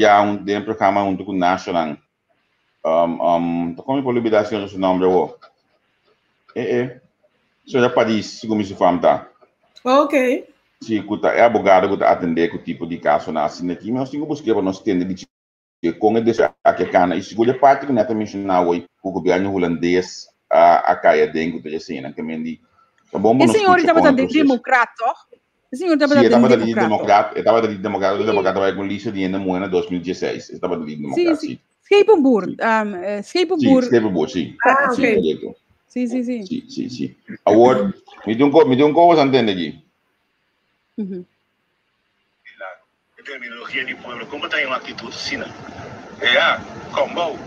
de programa junto com o National. Como é a liberação do nome do senhora Paris, como se fala. Ok. Sim, é abogado que está atendendo com o tipo de caso na assinatura. Nós temos que buscar para nós entender com el desafio que cana e segunda parte que neta mencionar hoje o governo holandês a caia dentro da cena que mendi o senhor estava de democrata o senhor estava de democrata democrata vai com lista de em 2016 estava de democrata sim Schepenboer Schepenboer sim ok sim agora me deu um coisa entende aqui terminologia de pueblo, como tem uma atitude assim, né? Combo.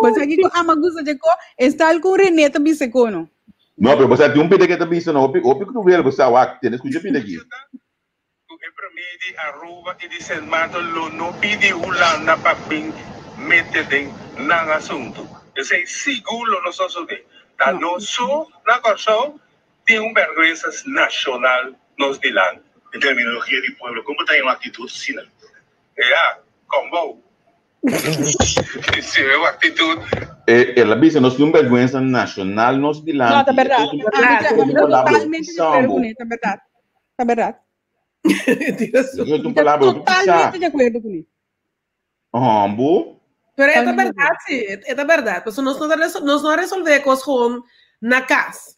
Mas aqui com a magusa de co está com Renata Bisecono. Não, mas você tem um pede que tá bicho não, o que tu vê você o que tem escuta pede aqui. O que promete Aruba e de San Marto lo no pide Holanda para bem meter nang assunto. Eu sei seguro nós só de da nosso na coisa tem vergüenza nacional nos dilan. Em terminologia de pueblo, como tem uma atitude assim, né? Combo. Sim, é uma atitude. Ela diz nós temos vergüenza nacional nos dilan. Não, tá verdade. Totalmente de acordo com isso, tá verdade. Tá verdade. Totalmente de acordo com isso. Ambo. Pero é verdade, sim. É verdade. Porque nós não resolvemos coisas na casa.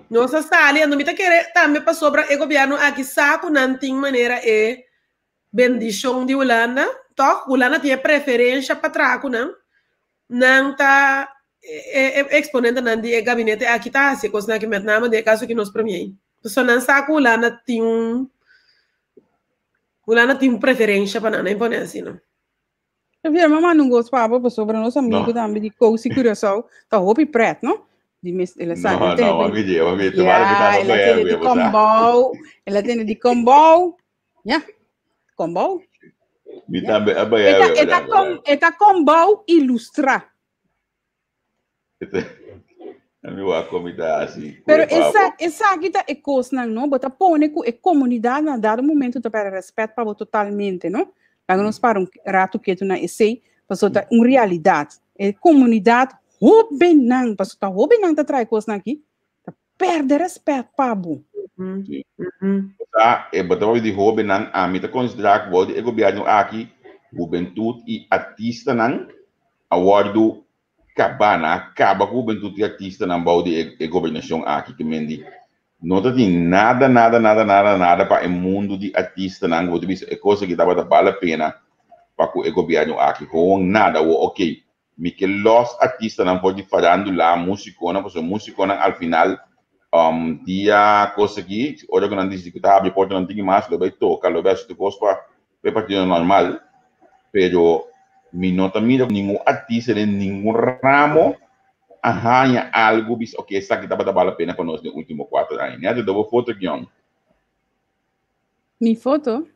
Nós estamos não me querer também para sobra o governo aqui saco não tem maneira bendição de Holanda. Toch, Holanda tem preferência para trago, não está exponente não de gabinete aqui tá assim coisa que metnama de caso que nós premiei. Só não saco Holanda tem preferência para não impor assim, não. Eu vi a mamãe não gosta para sobre nosso amigo também de coisa curioso, tá roupa preto, não? Ela sabe, ela tem de combo, combo. Eta combo ilustra. A comida assim. Pero essa aqui tá é coisa não, bota pone com a comunidade na dado momento tá para respeito para totalmente, não? Lá nós para rato que tu na esse, passou tá uma realidade. É comunidade Hobenang, pastor tá Hobenang tá trai coisa aqui, tá perde respeito pabo. Tá, botar de Hobenang a mim tá considerar que o governo aqui, juventude e artista não, awardo acaba com juventude e artista não balde a governação aqui que mendi. Não tem nada para o mundo de artista não, vou dizer é coisa que dava vale a pena para o governo aqui, com nada, ok. Que los artistas não podem falando lá musicona, porque musicona ao final dia coisa aqui, olha que não diz que tá abre porta não tem mais, lo vai tocar, lo vai se coisa para partido normal, pero mi nota mira nenhum artista de nenhum ramo arranha algo bis, ok, essa aqui tava vale a pena para nós nos últimos 4 anos, né? Eu dou foto aqui, ó. Mi foto?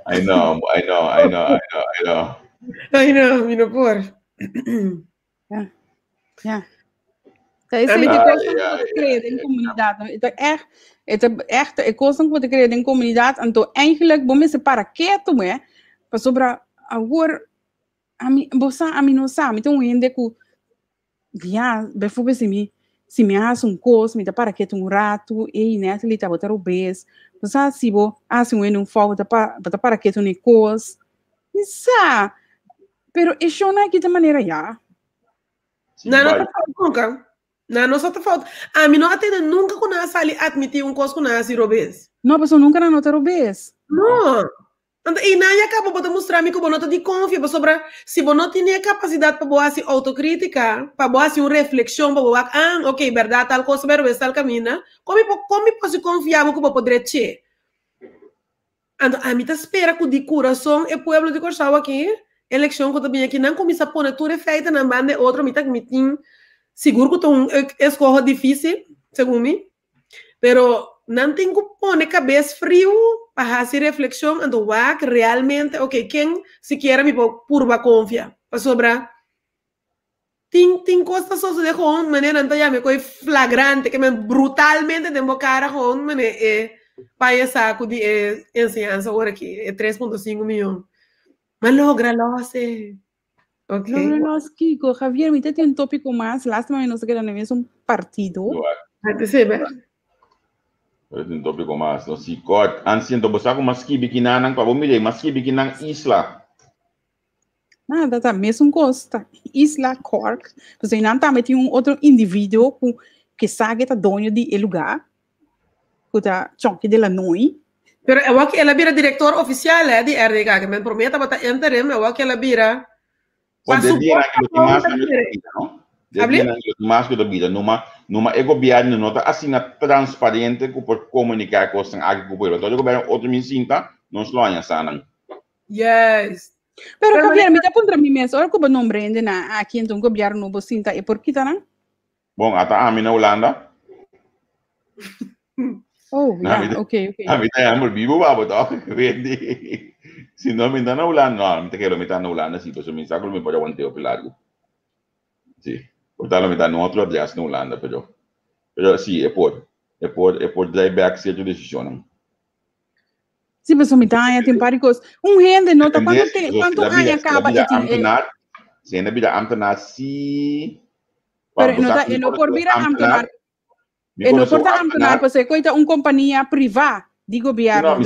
I know. Me não por. Ja. Dat is een kosten wat creëren in comunidade. Het is echt een kosten wat creëren in comunidade. En toen eigenlijk, bom se para quieto, né? Para sobra agora, a mim não sabe. Então ainda que, via, bijvoorbeeld se me hace coisa, me dá para quieto rato, e né, ele tá botando o beijo. Você se bo, assim um fogo, tá para quieto nem coisa. Isso. Pero isso não é que de maneira já. Não tá falando nunca. Não só tá falando. A mim não atende nunca quando a sali admitir coisa quando a se robês. Não, pessoal nunca não nota robês. Não. E não acaba para mostrar-me que o bonota de confiança sobre se não tem capacidade para boa se autocrítica, para boa se uma reflexão, para boa ok, verdade, tal coisa, verdade, tal caminho, como posso confiar que vou poder ter? Então, a mim tá espera que de coração é pueblo de Corsau aqui, eleição que também aqui não começa a pôr tudo feita na banda, outro me tá me tem seguro que tô escolha difícil, segundo mim, pero não tenho que pôr cabeça frio para fazer reflexão, então que realmente, ok, quem se quer me purba confiar, para sobrar tem coisas só de com maneira então já me coi flagrante que me brutalmente de cara com maneira para essa de ensinança agora aqui é 3.5 milhões, mas logra lo hace Ok. Nós, Kiko, Javier, me tem um tópico mais. Lástima que não sei que não é um partido. Antes de ver. Pero un tópico más, no si kot ansien to bosa ko maski bikinan pa bumili maski bikinan isla. Nada, tá mesmo gosta. Isla Cork. Você não tá metendo outro indivíduo que sabe que tá dono de lugar. Que tá chonque de la noi. Pero eu acho que ela vira diretor oficial de RDK, que me prometa botar interim, eu acho que ela vira. Onde dia na que mais na vida, não? De dia na que mais que da vida, numa governo não tá assim transparente que por comunicar com os aqui com o povo. Então o governo outro me sinta, não se loja sanan. Yes. Pero Javier, me dá para mim mesmo. Olha como não prende na aqui então governo não bocinta e por que tá não? Bom, até a mina Holanda. Oh, yeah, okay. A mí también vivo babo todo, vendi. Si no me dan a Holanda, no, me te quiero meter a Holanda, sí, pues me saco me puedo aguantar o largo. Sí, por tal me dan otro día en Holanda, pero sí, es por drive back cierta decisión. Sí, pues me dan tem paricos. Gente nota quanto años acaba Se na vida amtenar sí. Pero no por vida amtenar. No porta amtenar, pues é coisa companhia privada de governo,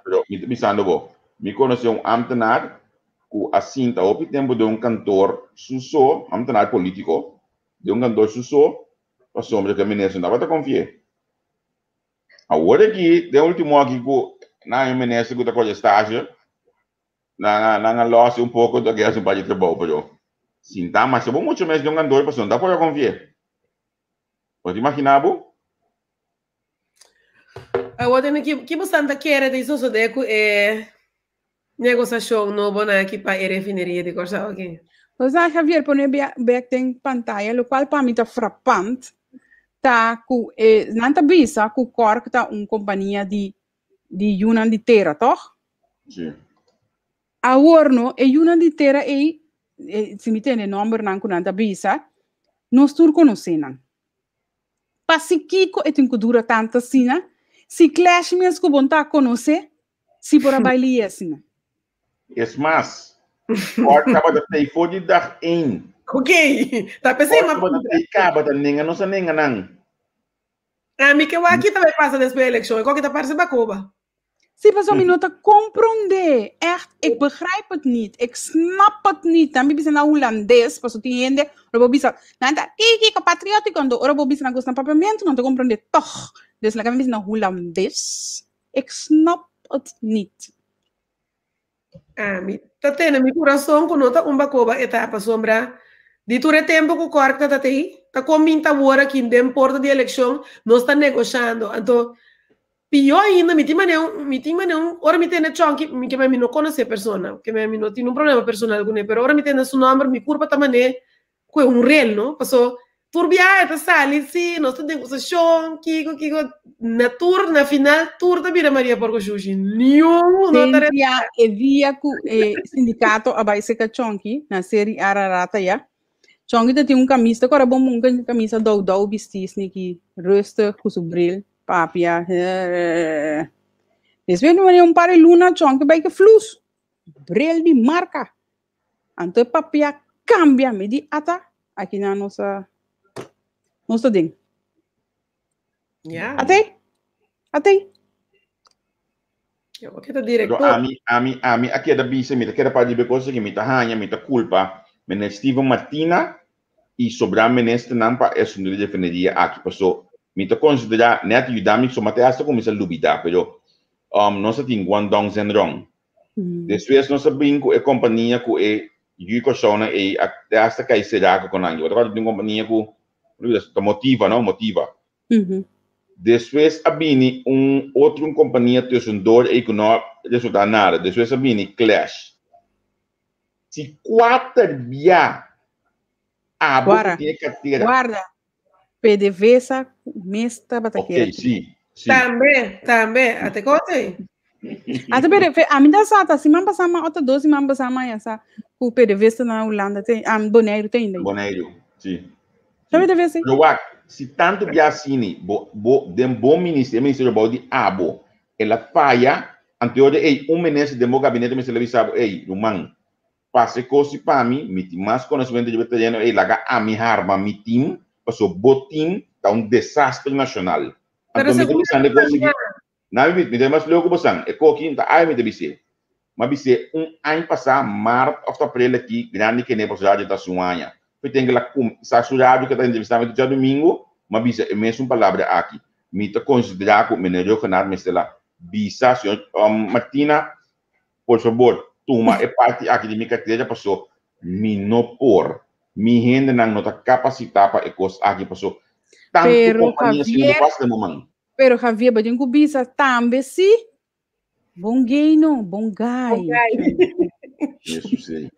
pero me sando me conheceu amtenar que assim tá o tempo de cantor suso, amtenar político, de cantor suso, a sombra que ministro não vai confiar. Agora aqui, de último aqui que na ministro que tá com estágio, na loss pouco da guerra para de trabalho, pero sim tá, mas é muito mais de cantor, pessoa não pode confiar. Pode imaginar, bu? Agora que bastante quer de isso de que negociação nova aqui para a refineria de Corsão aqui. Pois é, Javier, põe back tem pantalla, o qual para mim tá frappante, tá com não tá bisa com Cork tá companhia de Yunnan de terra, toch? Sim. Agora no Yunnan de terra se me tem nome não com não tá bisa, nós tur conhecemos. Pasiquico tem que dura tanto assim, né? Se clash mesmo que bom tá conhecer, se por a baile assim. Es mais, Cork acaba de ter foi de dar Ok, tá pensando mas acaba de acaba de ninguém não se ninguém não. A mim que eu aqui também passa dessa eleição, igual que tá parecendo bacoba. Zie, pas om je nou te comprende. Echt, ik begrijp het niet. Ik snap het niet. Dan ben je nou Hollandes, pas op die ende. Robo bisa, nanta, kiki patriótico, ando, robo bisa na gusto papamento, não te comprende toch. Dus la kami na Hollandes. Ik snap het niet. Tá tendo meu coração com nota bacoba etapa sombra. Dito re tempo que o Cork tá aí, tá combinta agora que em porta de eleição, nós está negociando. Então, pior ainda, me tinha ora me tem chonque, que me não conhece a pessoa, que me não tem problema personal com ele, pero ora me tem seu nome, me curva também, que é real, não? Passou, turbia, tá sali, sim, nós temos negociação, kiko, na final, da Vila Maria Porco Xuxi, nenhum, não tá via que sindicato abaixo que chonque, na série Ararata, já. Chonque tem camisa, agora bom, camisa do vestis, que rustig, com o bril. Papia. Dus weet je, een paar luna chonke bij flus. Bril die marca. Anto papia cambia me di ata. Aqui na nossa ding. Ja. Atei. Eu que tá diretor. A mim, aqui da bisa, me quer para dizer coisa que me tá hanha, me tá culpa. Me Steven Martina e sobrar me neste não para essa unidade de refineria aqui passou. Me te considerar net ajudar-me só até esta começa a duvidar, pero nós temos Guangdong Zhenrong. Depois nós sabemos que a companhia que é Yukoshona e até esta que será com a outra tem companhia que motiva, não motiva. Depois a bini outra companhia tesourador e que não resulta nada. Depois a bini Clash. Se quatro dia guarda. PDVSA, mesta bataqueira. Ok, sim. Também, até quanto? Até PDV, a minha sata, se man passar outra 12, man passar mais essa, o PDVSA na Holanda tem, Bonaire tem ainda. Bonaire, sim. Sabe PDVSA? Se tanto biasini, dem bom ministério de abo, ela falha, anterior de ministro de meu gabinete me televisava, rumang, passe cosi para mim, me tem mais conhecimento de veterano e laga a mi harma mi team, passou botim, tá desastre nacional. Então me tem que conseguir. Na me tem mais logo bosang, e coquinho tá ai me te bise. Mas bise ano passado, março, ou abril aqui, grande que nem possibilidade da suanha. Eu tenho lá sa sujado que tá entrevistando dia domingo, mas bise é mesmo palavra aqui. Me te considerar como melhor que nada me lá. Bisa, Martina, por favor, toma a parte acadêmica que já passou, me não por, me rende não nota capacitar para ecos aqui passou. Tanto companhia se não passa de momento. Pero Javier, badin ko bisa tambe si bom gay no, bom guy. Isso sei.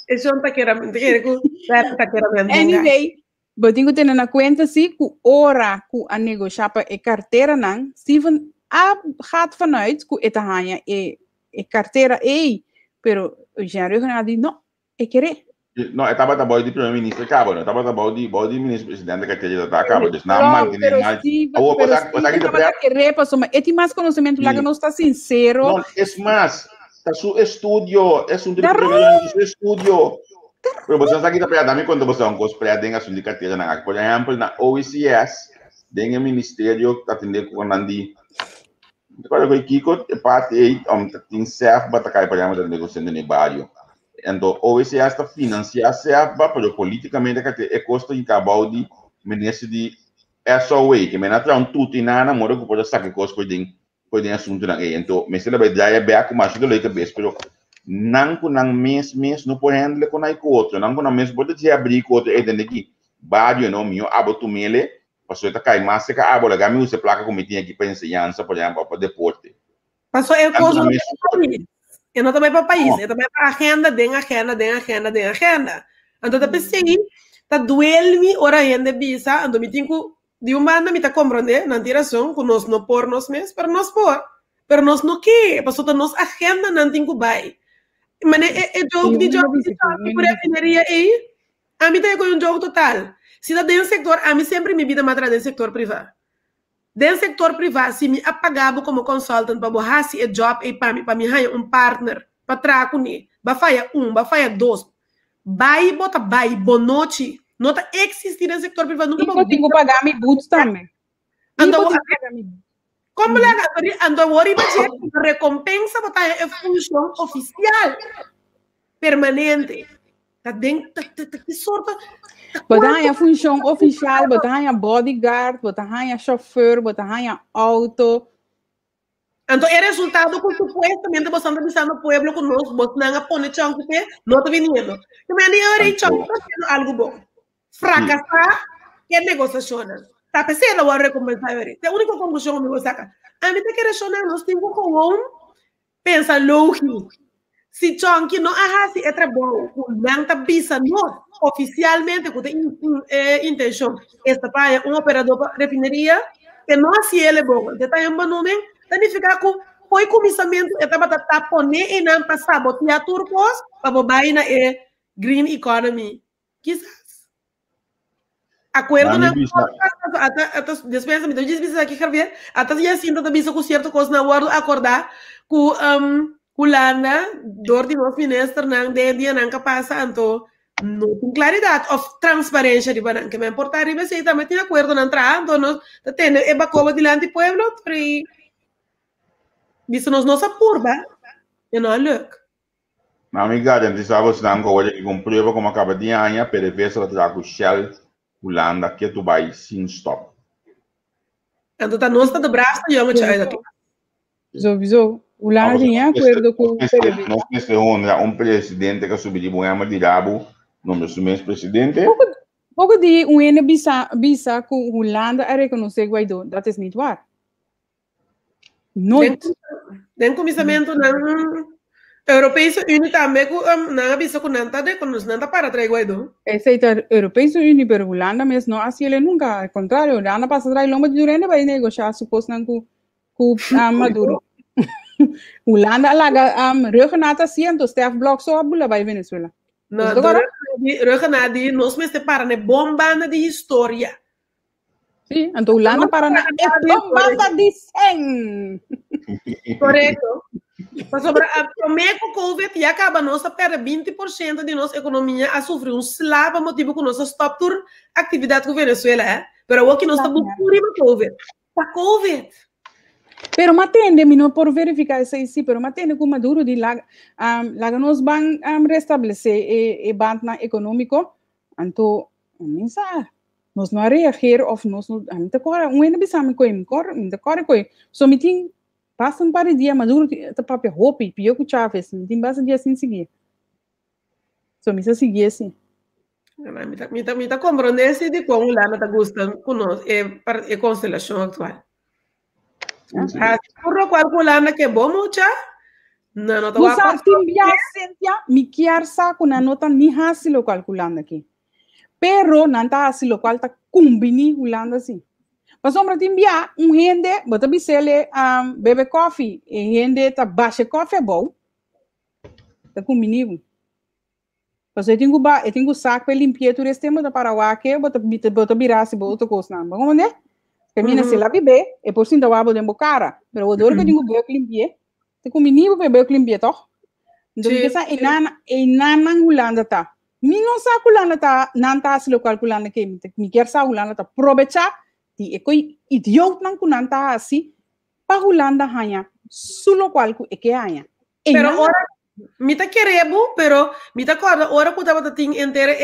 Isso é Anyway, badin ko tenen na kwenta si ku ora ku a negociar pa e carteira nang, Steven gaat vanuit ku etahanya e carteira pero o engenheiro Renato não, querer. Não, estava da boa de primeiro-ministro acaba, não estava da boa de ministro-presidente que ele está acaba, dus na manter mais. Estava querer passou, mas eti mais conhecimento lá que não está sincero. Não, é mais, tá su estudio, é um primeiro-ministro estudio. Pero você sabe que tá também quando você cosplay denga sua carteira na, por exemplo, na OECS, denga ministério tá atendendo com Nandi. Quando eu Kiko, parte aí, tem serve para cair para a negociação de negócio. Então, hoje está financiar serve para politicamente que é custo em cabal de ministro de SOA, que me na tão tudo e nada, moro que pode sacar coisa podem assunto na aí. Então, me se leva já é bem com mais do leite bem, pero não com não mês não pode handle com aí com outro, não com não mês pode te abrir com outro é dentro aqui. Badio não meu, aboto mele. Passou a cair mais que a bola gami usa placa como tinha aqui para ensinança, por exemplo, para deporte. Passou é coisa do país. Eu não também para país, eu também para agenda. Então tá pensei, tá duele-me ora ainda bisa, então me tenho de banda me tá compreender na direção com nós não por nós mesmos, para nós por, para nós não que, passou tá nós agenda não tenho vai. Mas é jogo de por refineria aí, a mim tá com jogo total. Se dá dentro do setor, a mim sempre me vida matra dentro do setor privado. Dentro do setor privado, se me apagava como consultant para borrar se é job e para mim hire partner para trabalhar com ele, vai fazer dois, vai botar bonote, não tá existir no setor privado nunca. Eu tenho que pagar meus boots também. Então, como lá, então worry a recompensa botar é função oficial permanente. Tá dentro que sorte. Botar a função oficial, botar a bodyguard, botar a chauffeur, botar a auto. Então, é resultado que supostamente você está pensando no pueblo conosco, você não põe chão que não está vindo. Também a gente está fazendo algo bom. Fracassar é negociação. Tá pensando a recompensar ele. A única conclusão que eu saca. A mim tem que questionar, nós temos como pensa lógico. Se chonki no ahasi é trabalho, não tá bisa no oficialmente com intenção. Esta praia operador de refineria que não se ele bom. De tá em nome, danificar com foi comissamento e tava tá poner e não passar botar turcos para bobar na green economy. Quizás. Acordo na até despesa me diz aqui Javier, até já sinto também com certa coisa na hora acordar com Holanda, door die nos minister nang de dia nang kapasa anto no tem claridade of transparência de banang que me importar e você também tem acordo na entrada nós tem é bacova dilante pueblo pri visto nos nossa curva e não look na amiga gente sabe se não coisa que comprueba como acaba de ano para ver se ela com Shell Holanda que tu vai sem stop então tá nós tá do braço e eu me chamo aqui Visou Holanda tinha acordo com nós temos presidente que subiu de boa de rabo nome do mesmo presidente pouco de bisa com Holanda a reconhecer Guaidó dat is niet waar nooit den comissamento na Europese Unie também na bisa com nanta de com nos nanta para trazer Guaidó essa Europese Unie pero Holanda mas não assim ele nunca ao contrário Holanda passa trazer lomba de durante vai negociar suposto com Maduro Holanda laga Regenata siento staff block so abula by Venezuela. No, Regenadi nós me separa ne bomba de história. Sim, então Holanda para na bomba de 100. Correto. Mas sobre a meio Covid e acaba nossa perda 20% de nossa economia a sofrer slap motivo com nossa stop tour atividade com Venezuela, Pero o que nós estamos por Covid. Tá Covid. Pero matende, mi no por verificar isso aí, pero matende com Maduro de lá nós vamos restabelecer e banda econômico, então, nós não reagir of nós não, ainda agora, ainda bisamos coi, so meeting passam para dia Maduro tá papel hopi, pio com Chávez, meeting passa dia assim seguir. So me seguir assim. Me tá compreendendo de como lá não tá gostando com nós, é constelação atual. Por calculando que bom mucha não tá Musa timbia sentia me quer saco na nota ni hasilo calculando aqui. Pero nanta hasilo qual tá combini hulando assim. Mas sombra timbia gente bota bisele bebe coffee e gente tá baixa coffee bom. Tá combini. Mas eu tenho saco para limpar tudo esse tema da Paraguai que bota virar se bota coisa não. Vamos né? Termina se lá bebê, e por cima da água de cara. Pero o dor que tenho bem que limpar, te com menino bebê que limpar, toh. Então que essa enana hulanda tá. Mi não sabe hulanda tá, não tá se local hulanda que me quer sabe hulanda tá. Aproveitar de coi idiota não com não tá assim, para hulanda hanha, sulo qual que hanha. Pero ora me tá querendo, pero me tá acorda, ora que tava ting inteira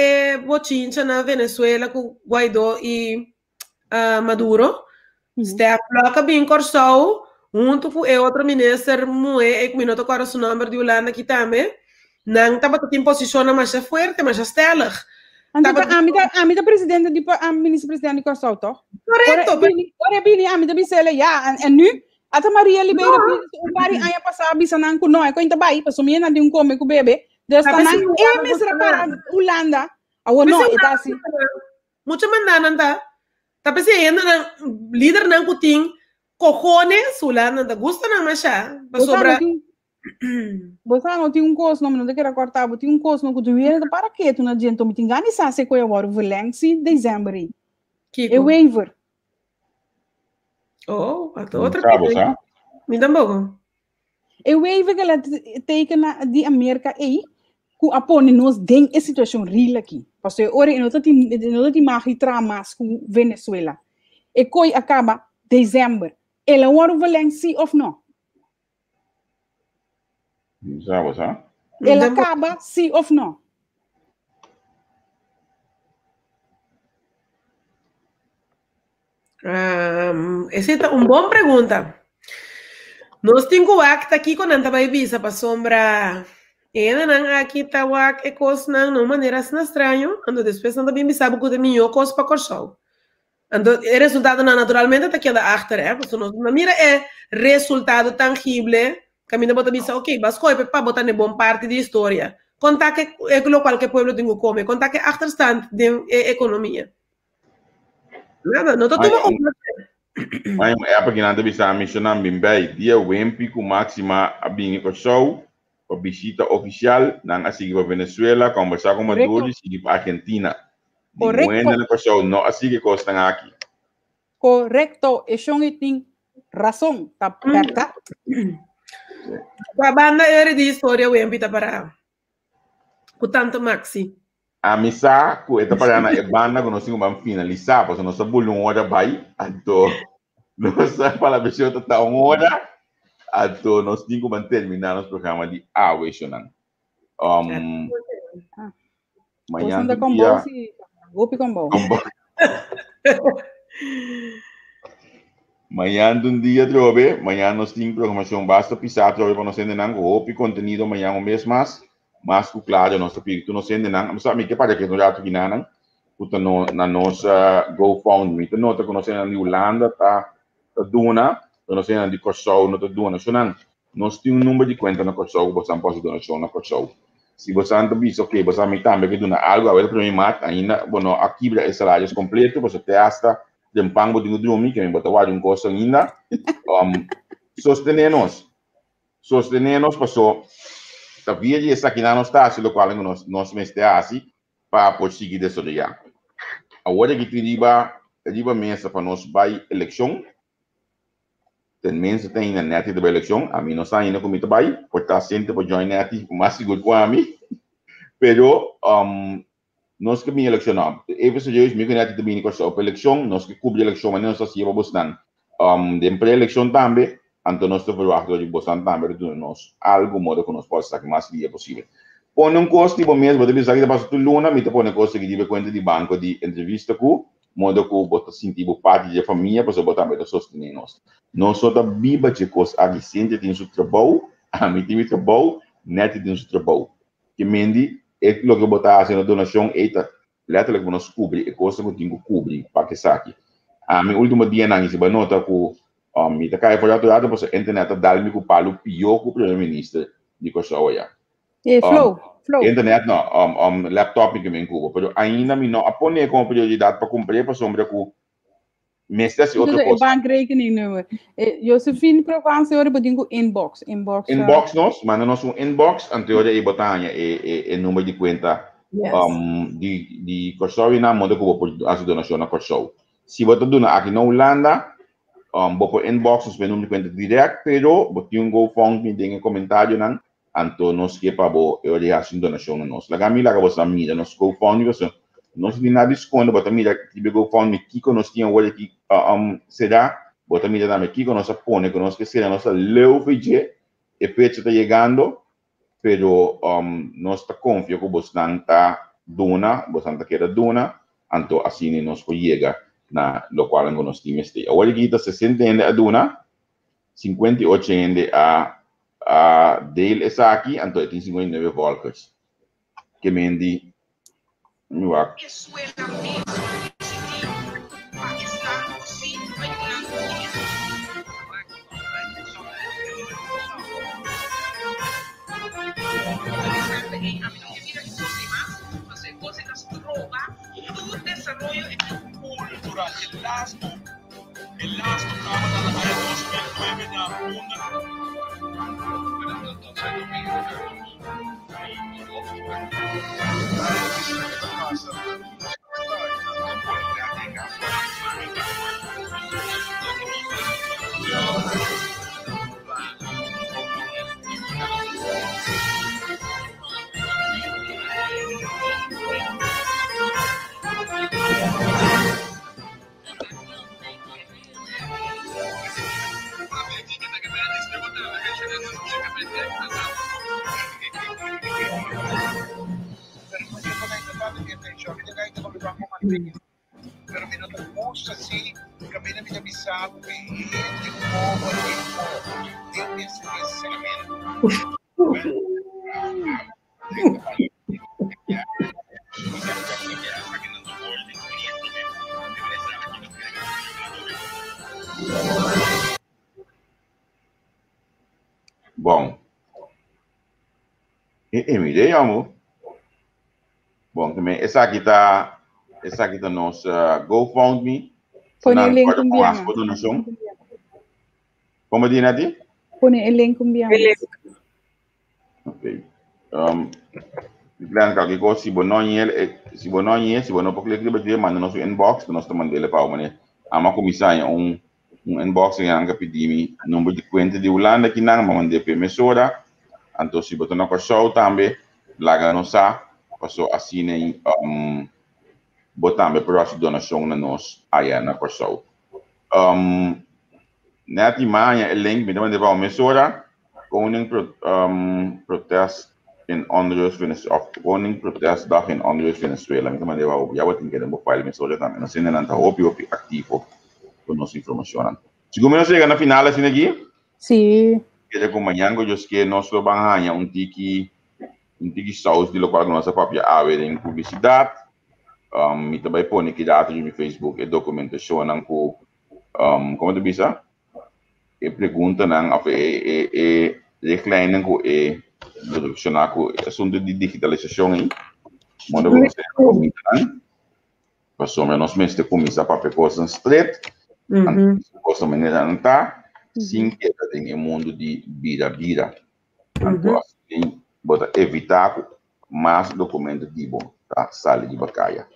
bochincha na Venezuela com Guaidó e Maduro, está placa bem corsou, junto com outro ministro, e com minuto agora o nome de Holanda aqui também, não estava em posição mais forte, mais estelar. A minha presidente, a ministra-presidente de Corsou, toh? Correto. Ora bem, a minha bisela, já, e nu, até Maria Libeira, o pari anya passar bisa nang kuno, e cointa bai, passo minha não tem come com bebê, desta nang, mesra para Holanda, awo no, eta assim. Muita mandana, tá? Tapi se ainda líder não kuting cojones Holanda da gusta não mas já sobre você não tem coisa não não quer cortar tem coisa não que vier para que tu não gente me engane sa se coi agora Valenci dezembro é waiver outra coisa me dá pouco é waiver que ela tekena de América aí que apone nos den a situação real aqui porque ora não tem mais tramas com Venezuela e coi acaba dezembro ela o Valenci of não ela acaba sim ou não? Essa é uma boa pergunta. Nós temos o acta aqui quando a gente visa para sombra. Ela não aqui está o acta e coisa não maneira assim estranho. Ando depois não também sabe que tem minha coisa para cortar. Ando o resultado naturalmente está aqui da acta, porque nós não mira é resultado tangível. Caminho bota bisa, ok, mas coi para botar na boa parte da história. Contar que é o qual que o povo tem que comer, contar que achterstand de economia. Nada, não estou tomando. Mas é porque nada bisa mencionar bem bem, dia o empico máxima a bem com show, a visita oficial, não assim para Venezuela, conversar com Maduro e para Argentina. Correto. Não show, não assim que costam aqui. Correto, isso tem razão, tá perto. A banda era de história o empita para o tanto maxi. A missa que está para na banda que nós vamos finalizar, porque nós estamos uma hora vai, então nós para a pessoa está uma hora, então nós temos que terminar nosso programa de hoje, não? Amanhã dia. Amanhã um dia trobe, amanhã nós temos programação basta pisar trobe para nós entender o conteúdo amanhã um mês mais claro nosso espírito nós entender, mas sabe que para que nós já aqui não, puta na nossa GoFundMe, então nós conhecemos na Holanda tá dona, nós temos de Corsou, nós dona, nós temos número de conta na Corsou, você pode donação na Corsou. Se você não diz, ok, você me também que dona algo, agora para mim mata ainda, bueno, aqui é salário completo, você te hasta de pango de dormir, que me botar um coisa ainda, sostener-nos, passou, a via de essa aqui não está, se o qual nós me está assim, para conseguir desoligar. Agora que te diba mesa para nós vai eleição, ten mensen tem na net de eleição, a mim não sai ainda comigo trabalho, por estar sempre por join net, mais seguro com a mim. Pero nós que minha eleição não, even serieus, me net de mim com a eleição, nós que cobrir eleição, mas nós assim vamos não, de pré-eleição também, então nós estamos verwachten de Boston também de nós algo modo que nós possa estar mais dia possível. Põe custo tipo mesmo, você precisa que depois tu luna, me te põe custo que dibe conta de banco de entrevista com modo que bota sentido parte da família para botar para sostener nós. Nós só da biba de coisa aqui sempre tem seu trabalho, a mim tem trabalho, net tem seu trabalho. Que mendi é que logo botar assim na donação eita, letterlijk que nós cobrir, é coisa que tenho cobrir para que saque. A mim último dia não se vai notar que me tá cai para a internet dá-me com palo pior que o primeiro-ministro de coisa olha. Flow. Internet não, laptop que me encubo, pero ainda me não apone como prioridade para cumprir para sombra com mestre se outra coisa. Bankrekening nummer. Josephine Provence hoor bedingo inbox. Inbox nós, mas nós inbox anterior e botanya e número de conta de Kosovo na modo que vou as donação na Kosovo. Se você dona aqui na Holanda, vou por inbox os número de conta direct, pero botinho um GoFundMe tem comentário não. Anto nós que para bo eu lhe acho donação nós. Lá Camila que você mira nós GoFundMe você nós nem nada esconde, bota mira que GoFundMe que nós tinha olha que será bota mira também que nós apone que nós que será nossa leuve e fecha está chegando, pero nós está confio que você não está dona, você não está querer dona, anto assim nós pode chegar na local onde nós temos este. Olha que está 60 ainda a dona, 58 ainda a Dale essa aqui, então tem 59 volkers. Que mendi no ar. El last programa de la año 2009 na pero mi nota post assim, kami na minabisado kay hindi mo tem esse ensinamento. Bom, e me dei amor. Bom, também essa aqui tá nossa GoFundMe. Põe o link com donação. Como diz Nati? Põe o link com Ok. Plan que coisa se não pode clicar manda nosso inbox que nós estamos mandando para o mané. Ama comissária inbox que anga pedir número de conta de Holanda que não manda para emissora. Então se botar na show também, lá não sa passou assim nem botar para a donação na nós aí na show. Nati manhã o link me manda para a emissora koning protest in onrust Venezuela, koning protestdag in onrust Venezuela. Met de op jou wat in keer een file met zodat dan en zijn dan te hoop activo con nos información. Si como nos llega na final sin aquí? Sí. Que como mañana yo es que nos lo van a un tiki sauce de lo cual nossa própria ave em publicidade. Me também põe que data de Facebook e documentação não com como tu bisa? E pergunta não e reclaimen com e introducionar com assunto de digitalização aí. Modo você comentar. Passou menos mês de começar para coisa straight. Coisa maneira não tá. Sim que tem um mundo de vida. Então assim, bota evitar mais documentos de bom, tá? Sala de bacaia.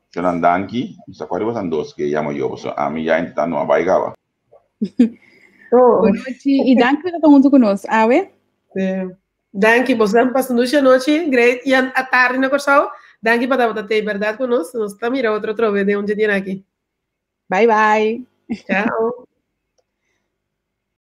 Então danki, isso quase você dois que chama eu, você a minha está no abaigawa. Oh. Boa noite e danke por estar junto conosco, Awe. Danke, você está passando a noite, great, e a tarde na Corsal. Danke por estar aí, verdade, conosco. Nós estamos mirando outro vez de onde tem aqui. Bye, bye. Tchau.